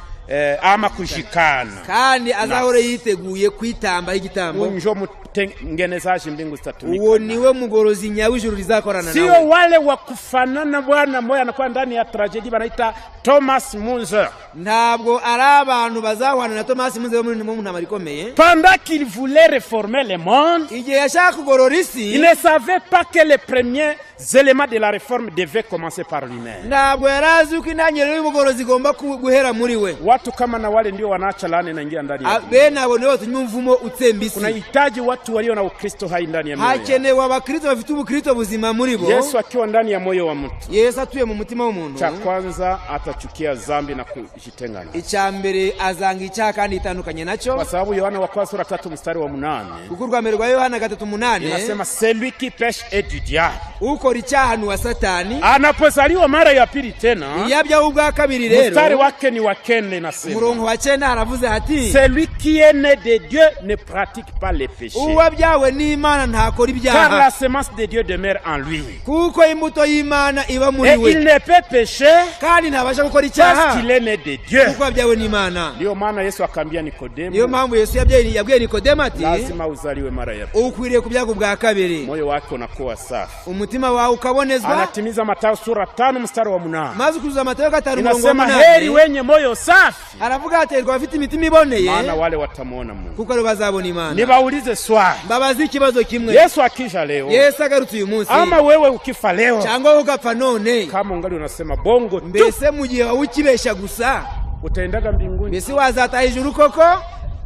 ama kushikana. Kandi azahora yiteguye kwitamba igitambo. Unjo mutengenezaje mbingu zitatumika. Uwo niwe mugorozi nyawijuru rizakorana nawe. Sio wale wa kufanana bwana moya anakuwa ndani ya tragedy banaita Thomas Munzer. Ntabwo ari abantu bazahwana na Thomas Munzer muri mu ntama rikomeye. Pendant qu'il voulait réformer le monde, igihe yashaka kugorora isi, il ne savait pas que les premiers éléments de la réforme devaient commencer par lui-même. Ntabwo yarazi uko intangiriro y'ubugorozi igomba guhera muri we. Watu kama na wale ndio wanaacha laana inaingia ndani ya bene abo nibo tunywa mvumo utsembisi. Kunahitaji watu walio na Ukristo hai ndani ya moyo. Hakenewe abakristo bafite ubukristo buzima muri bo. Yesu akiwa ndani ya moyo wa mtu, Yesu atuye mu mutima w'umuntu, cha kwanza atachukia dhambi na kujitengana. Icyambere azanga icyaha kandi itandukanye nacho. Kwa sababu Yohana wa kwanza sura 3 mstari wa 8. Kukurwa mbere rwa Yohana 3:8. Inasema celui qui pêche est du diable. Ukora icyaha ni wa Satani. Anapozaliwa mara ya pili tena, yabya ubwa kabiri rero, mstari wake ni wa 9 nasema. Murongo wa 9 haravuze hati, celui qui est né de Dieu ne pratique pas les péchés. Uwabyawe n'Imana ntakora ibyaha. Car la semence de Dieu demeure en lui. Kuko imbuto y'Imana iba muri we. Et il ne peut pécher kandi ntabasha gukora icyaha parce qu'il est né de Dieu. Kuko yabyawe n'Imana. Ndio maana Yesu akamwambia Nikodemo. Ndio mambo Yesu yabwiye Nikodemo ati, lazima uzaliwe mara ya pili. Ukwiriye kubyago bwa kabiri. Moyo wake unakuwa safi. Umutima wawe ukabonezwa. Anatimiza Mathayo sura 5 mstari wa 8. Maze kuzuza Mathayo 5:8. Inasema heri wenye moyo safi. Aravuga ati bafite imitima iboneye. Maana wale watamuona Mungu. Kuko ro bazabona Imana. Nibaulize swali. Babazi ikibazo kimwe. Yesu akija leo. Yesu agarutse uyu munsi. Ama wewe ukifa leo. Cyangwa ugapfa none. Kama ungali unasema bongo tu. Mbese mu gihe ukibesha gusa utaendaga mbinguni. Mbese wazataha ijuru koko?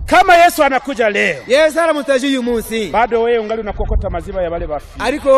Kama Yesu anakuja leo. Yesu aramutaje uyu munsi. Bado wewe ungali unakokota maziba ya wale bafi. Ariko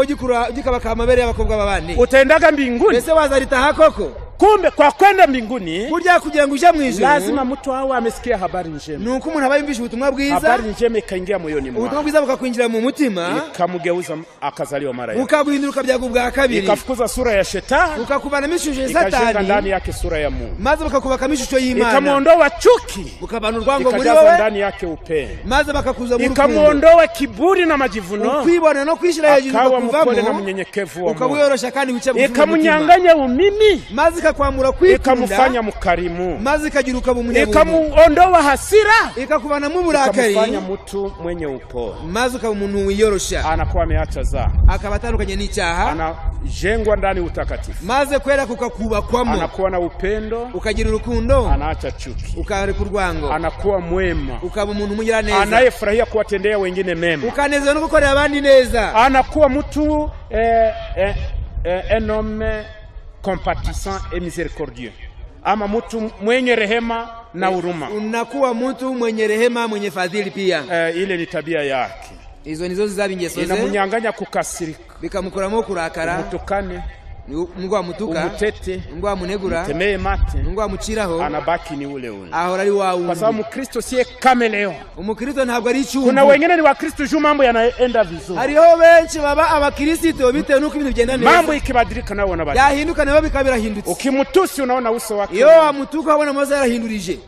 ugikabaka amabere y'abakobwa babandi. Utaendaga mbinguni. Mbese wazaritaha koko? Kumbe kwa kwenda mbinguni, kurya kugira ngo uje mu ijuru, lazima mtu awe amesikia habari njema. Nuko umuntu abayumvisha ubutumwa bwiza. Habari njema ikaingia moyoni mwake. Ubutumwa bwiza bukakwinjira mu mutima, ikamugeuza akazaliwa mara ya. Ukaguhinduka byago bwa kabiri. Ikafukuza sura ya shetani. Ukakubana mishusho ya Satani. Ikajenga ndani yake sura ya Mungu. Maze bakakubaka mishusho y'Imana. Ikamuondoa chuki. Ukabana urwango muri wowe. Ikajaza ndani yake upendo. Maze bakakuza mu rukundo. Ikamuondoa kiburi na majivuno. Ukwibona no kwishira hejuru bakuvamo. Mpole na mnyenyekevu wa Mungu. Ukabuyorosha kandi wice buvuga. Ikamunyanganya umimi. Maze ikakwamura kwikunda. Ikamufanya mkarimu. Maze ikajiruka mu munyabugu. Ikamuondoa hasira. Ikakuvana mu burakari. Ikamufanya mtu mwenye upole. Maze ukaba umuntu wiyorosha. Anakuwa ameacha dhambi. Akabatandukanye n'icyaha. Anajengwa ndani utakatifu. Maze kwera kukakubakwamo. Anakuwa na upendo. Ukagira urukundo. Anaacha chuki. Ukari kurwango. Anakuwa mwema. Ukaba umuntu mugira neza. Anayefurahia kuwatendea wengine mema. Ukanezerwa no gukorera abandi neza. Anakuwa mtu un homme compatissant et miséricordieux. Ama mtu mwenye rehema na huruma. Unakuwa mtu mwenye rehema, mwenye fadhili pia. Ile ni tabia yake. izo nizo zizaba ingeso ze, inamunyanganya kukasirika, bikamukoramo kurakara, umutukane, Mungu mutuka, umutete, Mungu munegura, temeye mate, Mungu muchiraho, anabaki ni ule ule. Ahora ari wa wundi. Kwa sababu Mkristo siye kameleon. Umukristo ntabwo ari icyumbu. Kuna wengine ni Wakristo juu mambo yanaenda vizuri. Hariho benshi baba abakristo bitewe nuko ibintu bigenda neza. Mambo ikibadilika nawe unabadilika. Yahinduka nawe bikabirahindutse. Ukimutusi unaona uso wake. Iyo amutuka abona maze yarahindurije.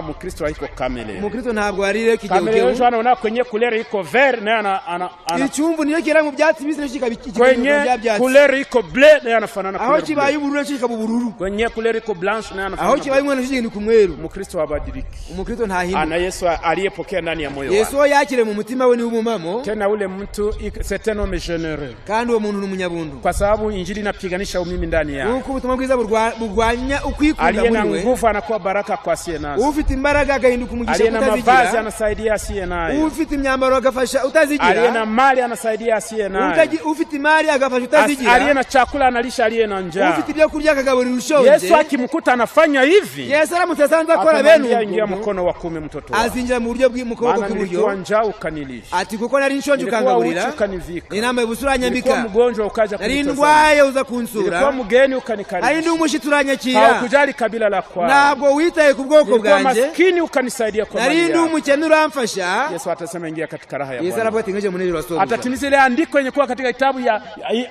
Mkristo haiko kameleon. Mukristo ntabwo ari rero kijyogyo. Kameleon jana unaona kwenye kulere iko vert na ana icyumbu niyo kira mu byatsi bizina shika kwenye kulere iko bleu na anafanana kulere. Aho kibaye ubururu shika bubururu. Kwenye kulere iko blanche na anafanana. Aho kibaye umwana shika ni kumweru. Mkristo habadiliki. Umukristo ntahinduka. Ana Yesu aliyepokea ndani ya moyo wake. Yesu yakire mu mutima we ni umumamo. Tena ule mtu c'est un homme généreux. Kandi uwo muntu n'umunyabuntu. Kwa sababu injili inapiganisha umimi ndani yake. Uko ubutumwa bwiza burwanya ukwikunda muri we. Aliye na nguvu anakuwa baraka kwa asiye nazo. Ufite imbaraga agahinduka umugisha utazigira. Aliye na mavazi anasaidia asiye nayo. Ufite imyambaro agafasha utazigira. Aliye na mali anasaidia asiye nayo. Ufite mali agafasha utazigira. Aliye na chakula analisha aliye na njaa. Ufite ibyo kurya akagaburira ushonje. Yesu akimkuta anafanya hivi. Yesu aramutasanza akora benu. Ingia mkono wa kuume mtoto wako. Azinjira mu buryo bw'umukobwa kw'iburyo. Kwa njaa ukanilisha. Ati kuko nari nshonje ukangaburira. Inama y'ubusura nyambika. Kwa mgonjwa ukaja kunitazama. Nari ndwaye uza kunsura. Kwa mgeni ukanikaribisha. Ari ndi umushituranyakiya. Hakujali kabila la kwao. Ntabwo witaye ku bwoko bwanje. Kwa maskini ukanisaidia kwa mali. Nari ndi umukene uramfasha. Yesu atasema ingia katika raha ya Bwana. Yesu arapotengeje munezero wa somo. Atatimiza ile andiko yenye kuwa katika kitabu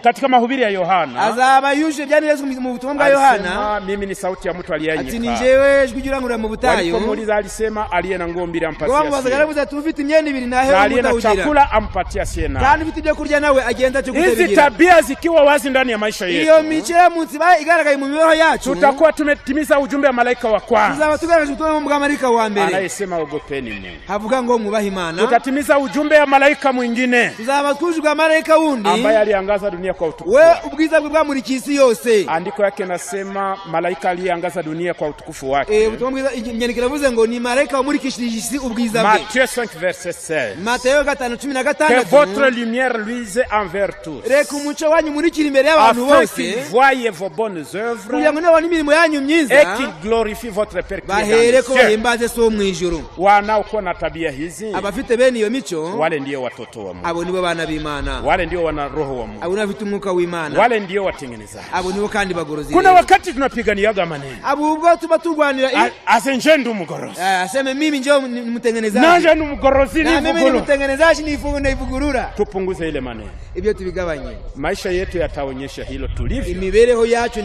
katika mahubiri ya Yohana. Azaba yuje byani Yesu mu butumwa bwa Yohana. Mimi ni sauti ya mtu aliyenyika. Ati nijewe ijwi ry'urangurura mu butayu. Walipomuuliza alisema aliye na ngombe ampatia. Ngo bazagarabuza tufite imyenda ibiri nahe aliye na chakula ampatia asiye nayo. Kandi ufite ibyo kurya nawe agenda cyo kutebigira. Hizi tabia zikiwa wazi ndani ya maisha yetu. Iyo mico ya munsi igaragaye mu mibereho yacu. Tutakuwa tumetimiza ujumbe wa malaika wa kwanza. Tuzaba tugaragaje ubutumwa bwa malaika wa mbere. Anayesema ogopeni Mungu. Havuga ngo mwubahe Imana. Tutatimiza ujumbe wa malaika mwingine. Tuzaba twujugwa malaika wundi ambaye aliangaza dunia kwa utukufu. We ubwiza bwe bwamurikiye isi yose. Andiko yake nasema malaika aliangaza dunia kwa utukufu wake. Ubutumwa bwiza inyandiko iravuze ngo ni malaika wamurikishije isi ubwiza bwe. Matthieu 5 verset 16. Mateo 5:16. Que votre lumière luise envers tous. Reka umuco wanyu murikira imbere y'abantu bose. Afin qu'ils voient vos bonnes œuvres. Kugira ngo nabone imirimo yanyu myiza. Et qu'ils glorifient votre Père qui est dans les cieux. Bahere ko bahimbaze so mu ijuru. Wanaokuwa na tabia hizi. Abafite bene iyo mico. Wale ndio watoto wa Mungu. Abo nibo bana b'Imana. Wale ndio wana roho wa Mungu. Abo nafite umwuka w'Imana. Wale ndio watengenezaji. Abo nibo kandi bagorozi. Kuna wakati tunapiganiaga maneno. Abo ubwo tuba turwanira asenje ndu mugorozi. Aseme mimi njoo mtengenezaji. Nanje ni mugorozi ni mimi ni mtengenezaji ni ivugurura. Tupunguze ile maneno. Ibyo tubigabanye. Maisha yetu yataonyesha hilo tulivyo. Imibereho yacu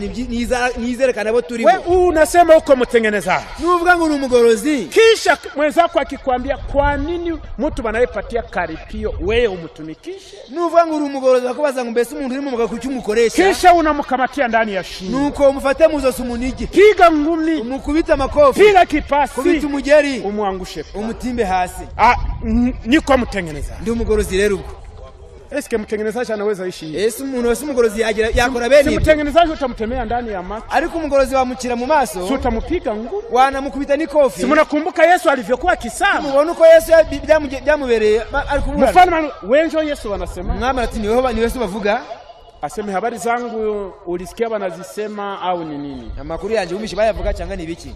nizerekana bo turimo. Wewe unasema uko mtengenezaji. Nuvuga ngo ni umugorozi. Kisha mwenzako akikwambia kwa nini mtu banayepatia karipio wewe umutumikishe? Nuvuga ngo uri umugorozi bakubaza ngo mbese umuntu uri mu mugakuki umukoresha. Kisha unamkamatia ndani ya shingo. Nuko umufate muzosi umunigi. Piga ngumi. Umukubita makofi. Piga kipasi. Kubita umugeri. Umwangushe. Umutimbe hasi. Niko mtengenezaji. Ndi umugorozi rero ubwo. Eske mtengenezaji anaweza ishi? Ese umuntu wese umugorozi yakora bene. Si mtengenezaji utamtemea ndani ya macho. Ariko umugorozi wamukira mu maso. Si utamupiga ngumi. Wanamukubita nikofi. Si mnakumbuka Yesu alivyokuwa kisama. Mubona uko Yesu byamubereye arikubura. Mfano wenjo Yesu wanasema. Mwama ati ni Yesu bavuga. Aseme habari zangu ulisikia banazisema au ni nini? Amakuru yanje umishi bayavuga cyangwa ni biki?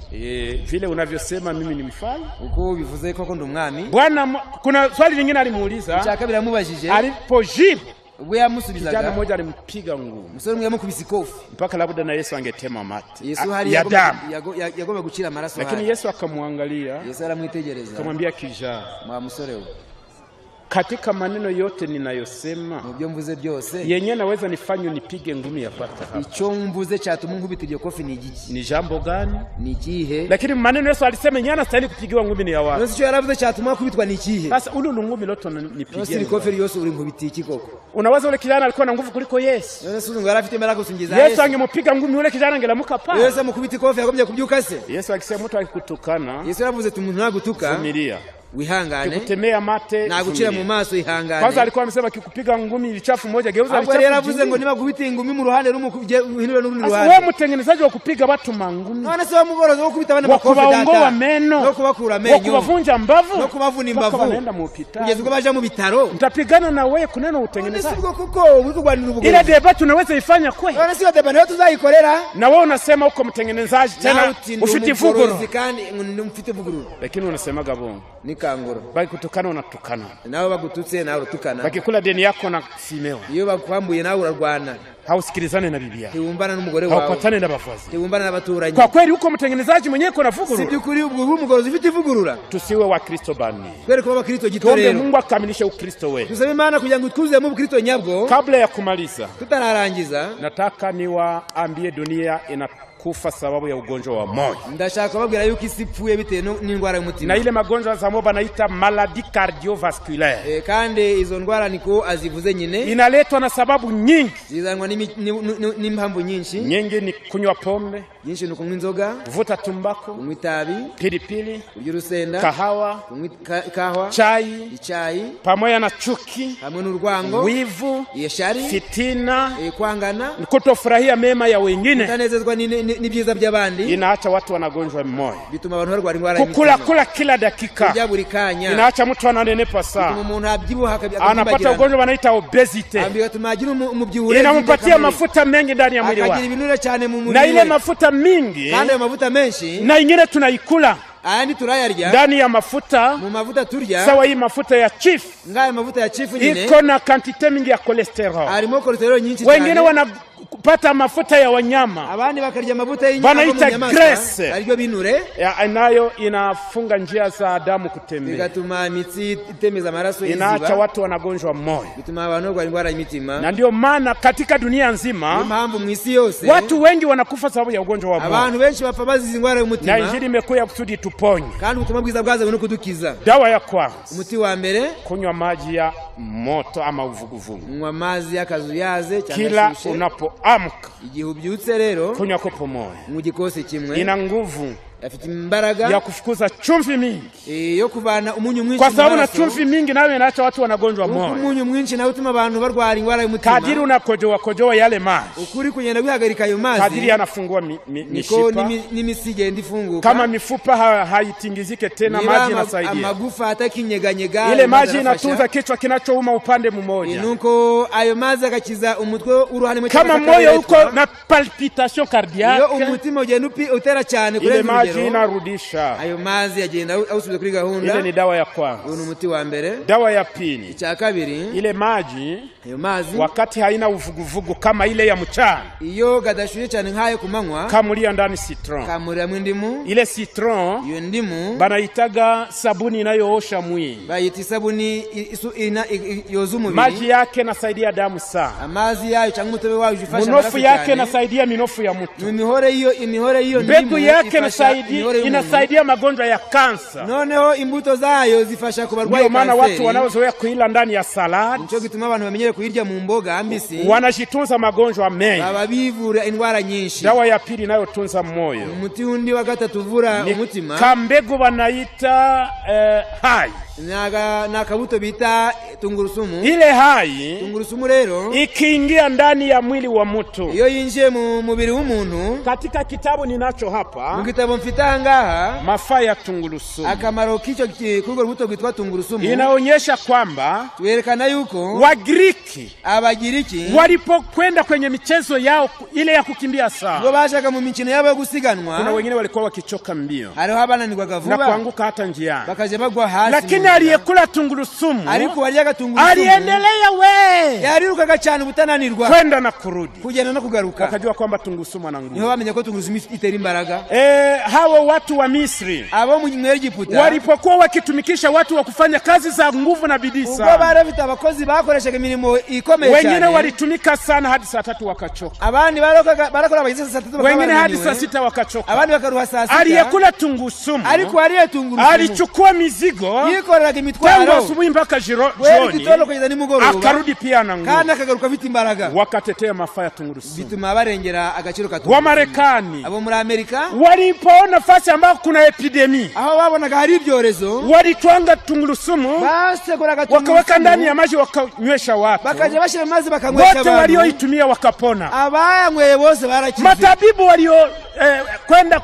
Vile unavyosema mimi ni mfalme. Uko bivuze koko ndo umwami. Bwana kuna swali lingine alimuuliza. Chaka bila mubajije. Alipojibu. Ubwo yamusubizaga. Kijana mmoja alimpiga ngumi. Musore mwe yamukubise kofi. Mpaka labda na Yesu angetema mate. Yesu hari yagomba gucira amaraso haya. Lakini Yesu akamwangalia. Yesu aramwitegereza. Akamwambia kijana. Mwa musore we. Katika maneno yote ninayosema mubyo mvuze byose yenye naweza nifanye nipige ngumi yapata hapa. Ico mvuze cyatuma nkubita iryo kofi ni igiki? Ni jambo gani? Ni kihe? Lakini maneno Yesu alisema nyana stahili kupigiwa ngumi ni ya wapi? Yesu yaravuze cyatuma kubitwa ni kihe? Sasa ule ngumi loto nipigie. Yesu kofi yose uri nkubita iki koko? Unaweza ule kijana alikuwa na nguvu kuliko Yesu. Yesu ngo yarafite imbaraga kusingiza Yesu angemupiga ngumi ule kijana angelamuka pa. Yesu amukubita kofi yagombye kubyuka se. Yesu akisema mtu akikutukana. Yesu yaravuze tumuntu nagutuka. Vumilia. Wihangane. Kutemea mate. Na gucira mu maso ihangane. Kwanza alikuwa amesema kikupiga ngumi ilichafu moja geuza lichafu. Hapo yaravuze ngo niba kubita ingumi mu ruhande ruhindura n'urundi ruhande. Wewe mtengenezaji wa kupiga watu mangumi. None se wamugoroza wo kubita abana makofi data. Wakubaongoa meno. No kubakura menyo. Wakubavunja mbavu. No kubavuna imbavu. Wanaenda mu hospitali. Kugeza ubwo baje mu bitaro. Mtapigana na wewe kunena utengenezaji. None se kuko uri kugwanira ubugoro. Ile debate unaweza ifanya kweli. None se debate nayo tuzayikorera. Na wewe unasema uko mtengenezaji tena ufite vuguru. Kandi mfite vuguru. Lakini unasema gabongo. Ni bakikangura. Bakikutukana unatukana. Nao bagututse nawe utukana. Bakikula deni yako na simewa. Iyo bakwambuye nawe urarwana. Hausikilizane na bibi yako. Tiumbana n'umugore wawe. Haupatane na bafazi. Tiumbana n'abaturanyi. Kwa kweli uko mtengenezaji mwenyewe kuna vugurura. Si byukuri ubwo umugorozi ufite ivugurura. Tusiwe wa Kristo bani. Kweli kuba Kristo gitorero. Tuombe Mungu akamilishe ukristo wewe. Tusabe Imana kugira ngo twuzuye mu Kristo nyabwo. Kabla ya kumaliza. Tutararangiza. Nataka niwaambie dunia kufa sababu ya ugonjwa wa moyo. Ndashaka babwira yuko isi ipfuye bitewe n'indwara y'umutima. Na ile magonjwa za moyo banaita maladie cardiovasculaire. Kandi izo ndwara niko azivuze nyine. Inaletwa na sababu nyingi. Zizanwa n'impamvu nyinshi. Nyingi ni kunywa pombe, nyinshi ni kunywa inzoga, kuvuta tumbako, kunywa itabi, pilipili, kurya urusenda, kahawa, kahawa, icyayi, pamoja na chuki, hamwe n'urwango, wivu, yeshari, fitina, kwangana, kutofurahia mema ya wengine, kutanezezwa n'ibyiza by'abandi. Inaacha watu wanagonjwa moyo. Bituma abantu barwara indwara y'imitima. Kukula kila dakika. Kurya buri kanya. Inaacha mtu ananenepa sana. Bituma umuntu abyibuha anapata ugonjwa wanaita obesity. Bituma agira umubyibuho. Inampatia mafuta mengi ndani ya mwili wake. Akagira ibinure cyane mu mubiri. Na ile mafuta mingi. Kandi ayo mafuta menshi. Na ingine tunaikula. Ayandi turayarya. Ndani ya mafuta. Mu mafuta turya. Sawa hii mafuta ya chief. Ngaye mafuta ya chief nyine. Iko na quantity mingi ya cholesterol. Harimo cholesterol nyinshi cyane. Wengine wanapata mafuta ya wanyama. Abandi bakarya mafuta y'inyama. Banaita grace. Aryo binure. Nayo inafunga njia za damu kutembea. Bigatuma imitsi itemeza amaraso iziba. Inaacha watu wanagonjwa moyo. Bituma abantu barwara indwara y'imitima. Na ndio maana katika dunia nzima impamvu mwisi yose watu wengi wanakufa sababu ya ugonjwa wa moyo. Abantu benshi bapfa bazize indwara y'umutima. Na injili imekuja kusudi tuponye. Kandi ubutumwa bwiza bwaza no kudukiza. Dawa ya kwanza, umuti wa mbere, kunywa maji ya moto ama uvuguvugu. Kunywa mazi y'akazuyaze cyangwa kila unapoamka. Igihe ubyutse rero kunywa kopo moja. Mu gikosi kimwe. Ina nguvu afite imbaraga ya kufukuza chumvi mingi. Yo kuvana umunyu mwinshi. Kwa sababu na chumvi mingi nayo inaacha watu wanagonjwa moyo. Umunyu mwinshi na utuma abantu barwara indwara y'umutima. Kadiri unakojoa yale maji. Ukuri kugenda bihagarika ayo mazi. Kadiri yanafungua mishipa. Nimisige ndifunguka. Kama mifupa haitingizike tena maji yanasaidia. Amagufa atakinyeganyega. Ile maji inatunza kichwa kinachouma upande mmoja. Nuko ayo mazi akakiza umutwe uruhane mu kama moyo uko na palpitation cardiaque. Yo umutima ugenda utera cyane kure. Inarudisha. Ayo mazi yagenda ausubiza kuri gahunda. Ile ni dawa ya kwanza. Uno umuti wa mbere. Dawa ya pili. Icya kabiri. Ile maji. Ayo mazi. Wakati haina uvuguvugu kama ile ya mchana. Iyo gadashuye cyane nkayo kumanywa. Kamulia ndani citron. Kamulia mwindimu. Ile citron. Iyo ndimu. Banaitaga sabuni inayoosha mwili. Bayita sabuni yoza umubiri. Maji yake nasaidia damu sana. Amazi yayo cyangwa umutobe wayo ufasha minofu yake nasaidia minofu ya mtu. Imihore iyo mbegu yake inasaidia magonjwa ya kansa. Noneho imbuto zayo zifasha kubarwayi kanseri. Ndio maana watu wanaozoea kuila ndani ya salad. Nico gituma abantu bamenyere kuirya mu mboga ambisi. Wanajitunza magonjwa mengi. Babivura indwara nyinshi. Dawa ya pili nayo tunza moyo. Umuti undi wa gatatu uvura umutima. Kambegu banaita hai. Nakabuto bita tungurusumu. Ile hai tungurusumu rero ikiingia ndani ya mwili wa mtu. Iyo yinjiye mu mubiri w'umuntu. Katika kitabu ninacho hapa. Mu kitabu mfita ngaha mafaa ya tungurusumu. Akamaro kicho kurugo rubuto gwitwa tungurusumu. Inaonyesha kwamba tuerekana yuko Wagiriki Abagiriki walipokwenda kwenye michezo yao ile ya kukimbia sana. Ngo bashaka mu mikino yabo yo gusiganwa. Kuna wengine walikuwa wakichoka mbio. Hariho abananirwaga vuba. Na kuanguka hata njiani. Bakaje bagwa hasi. Lakini aliyekula tungurusumu. Alikuwa tungurusumu. Aliendelea we. Yarirukaga cyane ubutananirwa. Kwenda na kurudi. Kugenda no kugaruka. Wakajua kwamba tungurusumu ana nguvu. Niho bamenye ko tungurusumu itera imbaraga. Hao watu wa Misri. Abo mu Egiputa. Walipokuwa wakitumikisha watu wa kufanya kazi za nguvu na bidii sana. Ubwo barafite abakozi bakoreshaga imirimo ikomeye cyane. Wengine walitumika sana hadi saa 3 wakachoka. Abandi barakora abagize saa 3 wengine hadi saa 6 wakachoka. Abandi bakaruha saa 6. Aliyekula tungurusumu. Alikuwa tungurusumu. Alichukua mizigo. Yikoreraga imitwaro. Tangu asubuhi mpaka jioni. Akarudi pia na nguvu. Kana kagaruka afite imbaraga. Wakatetea mafaa ya tungurusumu. Bituma barengera agaciro ka tungurusumu. Wa Marekani. Abo muri Amerika. Walipoona nafasi ambako kuna epidemi. Aho babonaga hari ibyorezo. Walitwanga tungurusumu. Basekoraga tungurusumu. Wakaweka ndani ya maji wakanywesha watu. Bakaje bashira mazi bakanywesha abantu. Wote walioitumia wakapona. Abayanyweye bose barakize. Matabibu walio kwenda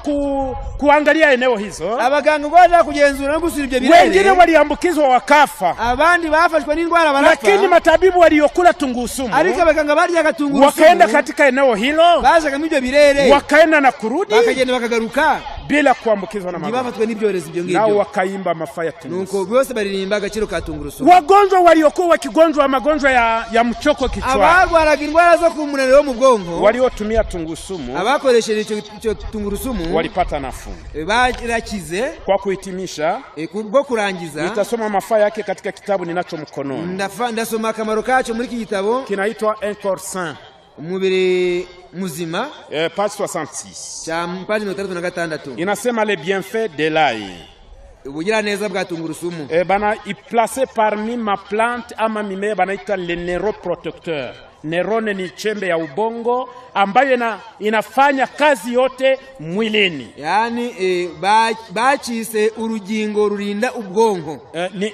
kuangalia eneo hizo. Abaganga bwaje kugenzura no gusura ibyo birere. Wengine waliambukizwa wakafa. Abandi bafashwe n'indwara barapfa. Lakini matabibu waliokula tungurusumu. Ariko abaganga barya tungurusumu. Wakaenda katika eneo hilo. Bazaga mu ibyo birere. Wakaenda na kurudi. Bakagenda bakagaruka. bila kuambukizwa na magonjwa. Ntibafatwe n'ibyorezo ibyo ngibyo. Nao wakaimba mafa ya tungurusumu. Nuko bose baririmba agaciro ka tungurusumu. Wagonjwa waliokuwa wakigonjwa magonjwa ya mchoko kichwani, abagwaraga indwara zo ku munaniro wo mu bwonko, waliotumia tungurusumu, abakoresheje icyo tungurusumu walipata nafuu. Barakize. Kwa kuhitimisha, bwo kurangiza, nitasoma mafa yake katika kitabu ninacho mkononi. Ndasoma akamaro kacho muri iki gitabo kinaitwa Un corps sain, umubiri muzima, page 66. Page 36. Inasema les bienfaits de l'ail. Ubugira neza bwa tungurusumu. Bana iplace parmi ma plante ama mimea banaita le neuroprotecteur. Neurone ni chembe ya ubongo ambayo inafanya kazi yote mwilini. Yani bachise urugingo rurinda ubongo.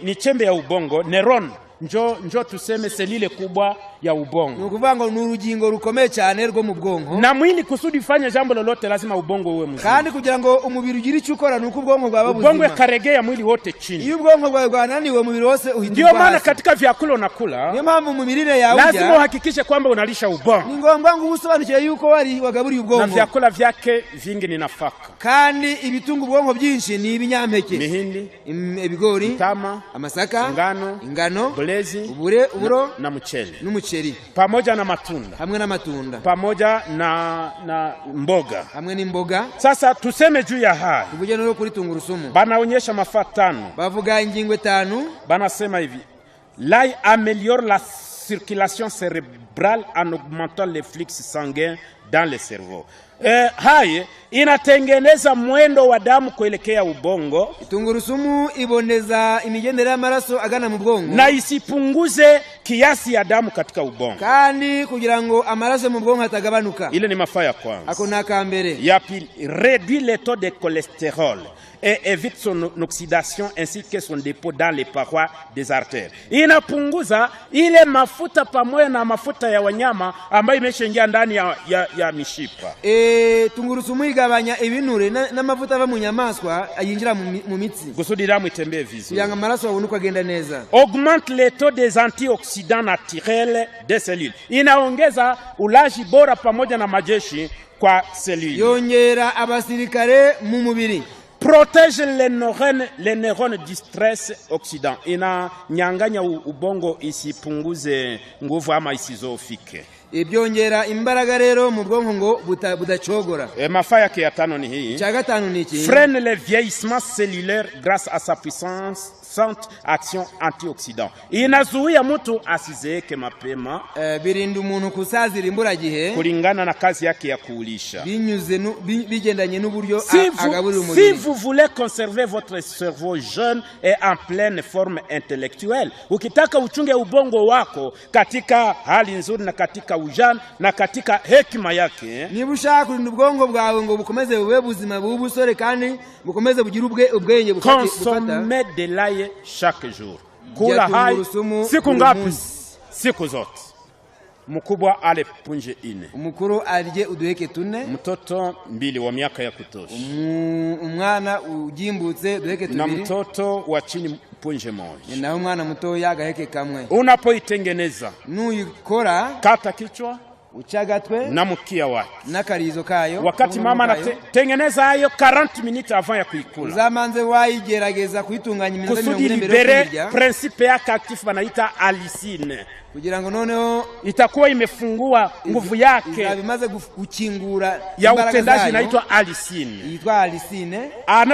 Ni chembe ya ubongo, neuron. Njo tuseme selile kubwa ya ubongo. Nukuvuga ngo n'urugingo rukomeye cyane rwo mu bwonko. Na mwili kusudi fanye jambo lolote lazima ubongo uwe mzima. Kandi kugira ngo umubiri ugire icyo ukora nuko ubwongo bwaba buzima. Ubongo karegea mwili wote chini. Iyo ubwongo bwawe bwananiwe umubiri wose uhita. Ndio maana katika vyakula unakula, niyo mpamvu mumirire yawe lazima uhakikishe kwamba unalisha ubongo. Ni ngombwa ngo usobanukire yuko wagaburiye ubwongo. Na vyakula vyake vingi ni nafaka. Kandi ibitunga ubwongo byinshi ni ibinyampeke. Mihindi, ibigori, tama, amasaka, ingano, bulezi, uburo na mchele. N'umuceri. Pamoja na matunda. Hamwe na matunda. Pamoja na mboga. Hamwe n'imboga. Sasa tuseme juu ya haya. Tubuje no kuri tungurusumu. Banaonyesha mafa 5. Bavuga ingingo 5. Banasema hivi. L'ail améliore la circulation cérébrale en augmentant les flux sanguins dans le cerveau. Haye inatengeneza mwendo wa damu kuelekea ubongo. Tungurusumu iboneza imigendere y'amaraso agana mu bwongo, na isipunguze kiasi ya damu katika ubongo, kandi kugira ngo amaraso mu bwongo atagabanuka. Ile ni mafa ya kwanza. Ako nakambere. Ya pili, réduit le taux de cholestérol et évite son oxydation ainsi que son dépôt dans les parois des artères. Inapunguza ile mafuta pamoja na mafuta ya wanyama ambayo imeshaingia ndani ya mishipa. Tungurusumu igabanya ibinure n'amavuta ava mu nyamaswa ayinjira mu mitsi, gusudi damu itembee vizuri, yanga amaraso abunuka agenda neza. Augmente le taux des antioxydants naturels des cellules. Inaongeza ulaji bora pamoja na majeshi kwa seluli. Yongera abasirikare mu mubiri. Protège les neurones du stress oxydant. Inanyanganya ubongo isipunguze nguvu ama isizofike. Ibyongera imbaraga rero mu bwonko ngo budacogora. Mafa yake ya 5 ni hii. Cha 5 ni iki? Freine le vieillissement cellulaire grâce à sa puissante action antioxydant. Inazuia mtu asizeeke mapema. Birinda umuntu kusazira imburagihe kulingana na kazi yake ya kuulisha. Binyuze bigendanye n'uburyo agaburira umubiri. Si vous voulez conserver votre cerveau jeune et en pleine forme intellectuelle, ukitaka uchunge ubongo wako katika hali nzuri na katika ujana na katika hekima yake, niba ushaka kurinda ubwongo bwawe ngo bukomeze bube buzima bubusore kandi bukomeze bugira ubwenge bufata. Consommez de l'ail chaque jour. Kula hai siku ngapi? Siku zote. Mkubwa ale punje 4. Umukuru alije uduheke 4. Mtoto 2 wa miaka ya kutosha. Umwana ujimbutse duheke 2. Na mtoto wa chini punje 1. Na umwana muto yagaheke kamwe. Unapoitengeneza, nuyikora, kata kichwa, uchagatwe na mkia wake nakarizo kayo. Wakati mama anatengeneza hayo 40 minutes avant ya kuikula, zamanze wayigerageza kuitunganya iminota 40 mbere yo kurya. Principe yake actif banaita allicine, kugira ngo noneho itakuwa imefungua nguvu yake, bimaze gukingura ya utendaji inaitwa allicine. Yitwa allicine.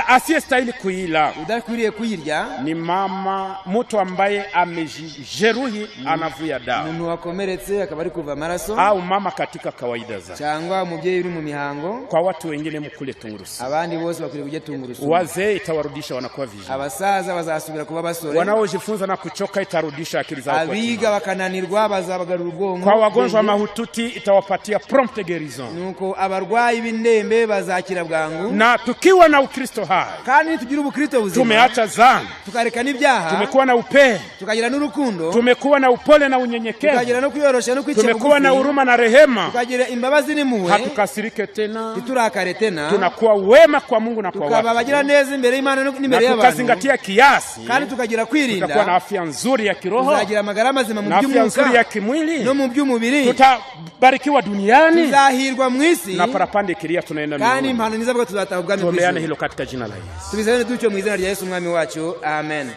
Asiyestahili kuila, udakwiriye kuyirya, ni mama mtu ambaye amejeruhi anavuya damu, umuntu wakomeretse akaba ari kuva amaraso, au mama katika kawaida za, cyangwa umubyeyi uri mu mihango. Kwa watu wengine mukule tungurusumu, abandi bose bakwiriye kujya tungurusumu. Wazee itawarudisha wanakuwa vijana, abasaza bazasubira kuba basore, wanaojifunza na kuchoka itarudisha akili zao, abiga bakananirwa bazabagarura ubwonko. Kwa wagonjwa mahututi itawapatia prompt guérison, nuko abarwayi b'indembe bazakira bwangu. Na tukiwa na Ukristo hai, kandi tugira ubukristo buzima, tumeacha dhambi, tukareka n'ibyaha, tumekuwa na upendo, tukagira n'urukundo, tumekuwa na upole na unyenyekevu, tukagira no kuyorosha no kwicara, tumekuwa na huruma na rehema, tukagira imbabazi n'impuhwe, hatukasirike tena, tuturakare tena, tunakuwa wema kwa Mungu na kwa watu, tukabagira neza imbere y'Imana no imbere y'abantu, tukazingatia kiasi, kandi tukagira kwirinda, tutakuwa na afya nzuri ya kiroho, tukagira amagara mazima mu by'umubiri, afya nzuri ya kimwili no mu by'umubiri, tutabarikiwa duniani, tuzahirwa mu isi, na parapanda ikilia tunaenda mbinguni. Kandi impano niza bwo tuzataha ubwami bw'ijuru. Tuombeane hilo katika jina la Yesu. Tubisabane dutyo mu izina rya Yesu umwami wacu. Amen.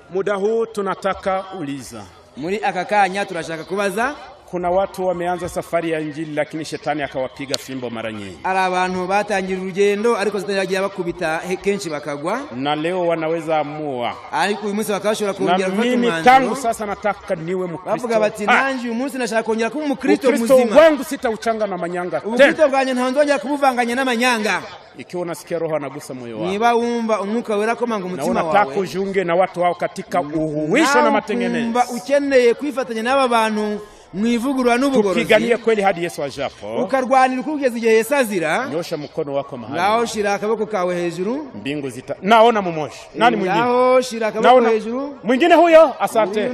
Muda huu tunataka uliza. Muri aka kanya turashaka kubaza. Kuna watu wameanza safari ya Injili lakini shetani akawapiga fimbo mara nyingi. Ari abantu batangira urugendo ariko shetani yagiye bakubita kenshi bakagwa. Na leo wanaweza amua. Ariko uyu munsi bakashobora kongera gufata umwanzuro. Mimi tangu sasa nataka niwe Mkristo. Bavuga bati nanjye uyu munsi nashaka kongera kuba Mkristo muzima. Ukristo wangu sitauchanga na manyanga tena. Ukristo bwanjye ntanzongera kubuvanganya n'amanyanga. Ikiwa unasikia Roho anagusa moyo wako, niba wumva umwuka wera komanga umutima wawe, na unataka ujiunge na watu wao katika uhuisho na matengenezo, umva ukeneye kwifatanya n'aba bantu mwivugurura n'ubugorozi, tupiganie kweli hadi Yesu ajapo, ukarwanira kugeza igihe Yesu azira. Nyosha mkono wako mahali, naho shira akaboko kawe hejuru, mbingu naona mumoshi. Nani mwingine? Naho shira akaboko hejuru. Mwingine huyo? Asante.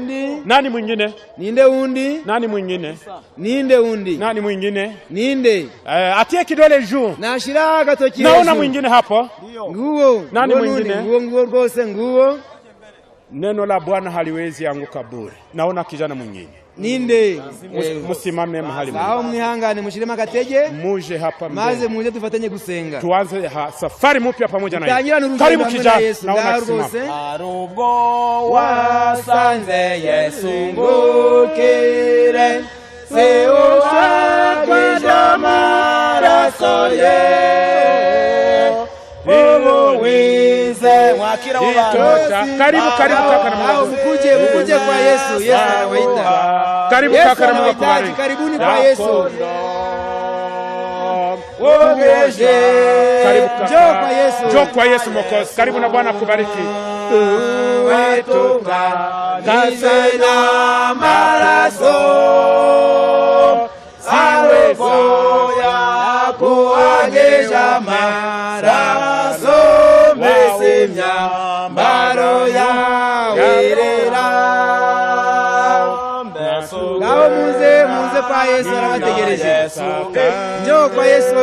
Nani mwingine? Ninde undi? Nani mwingine? Ninde undi? Nani mwingine? Ninde? Atie kidole juu. Na shira agatoki hejuru. Naona mwingine hapo? Nguo. Nani mwingine? Nguo rwose nguo. Neno la Bwana haliwezi anguka bure. Naona kijana mwingine. Ninde? Musimame mahali mmoja. Sawa, mwihangane mushirema gatege. Muje hapa mbele. Maze muje tufatanye gusenga. Tuanze safari mpya pamoja na Yesu. Karibu kijana. Naona kusimama. Arubwo wasanze Yesu ngukire. Seo shakwa maraso ye. Wize mwakira wabana. Karibu kaka na Mungu. Mkuje kwa Yesu. Yesu anawaita. Karibu kaka na Mungu. Karibuni kwa Yesu. Karibu kaka. Njoo kwa Yesu Mwokozi. Karibu na Bwana akubariki. Wetuka kisena maraso awefoya kuagesha maraso mesimya mbaro ya wirera. Ngao muze kwa Yesu arabategereje. Njoo kwa Yesu.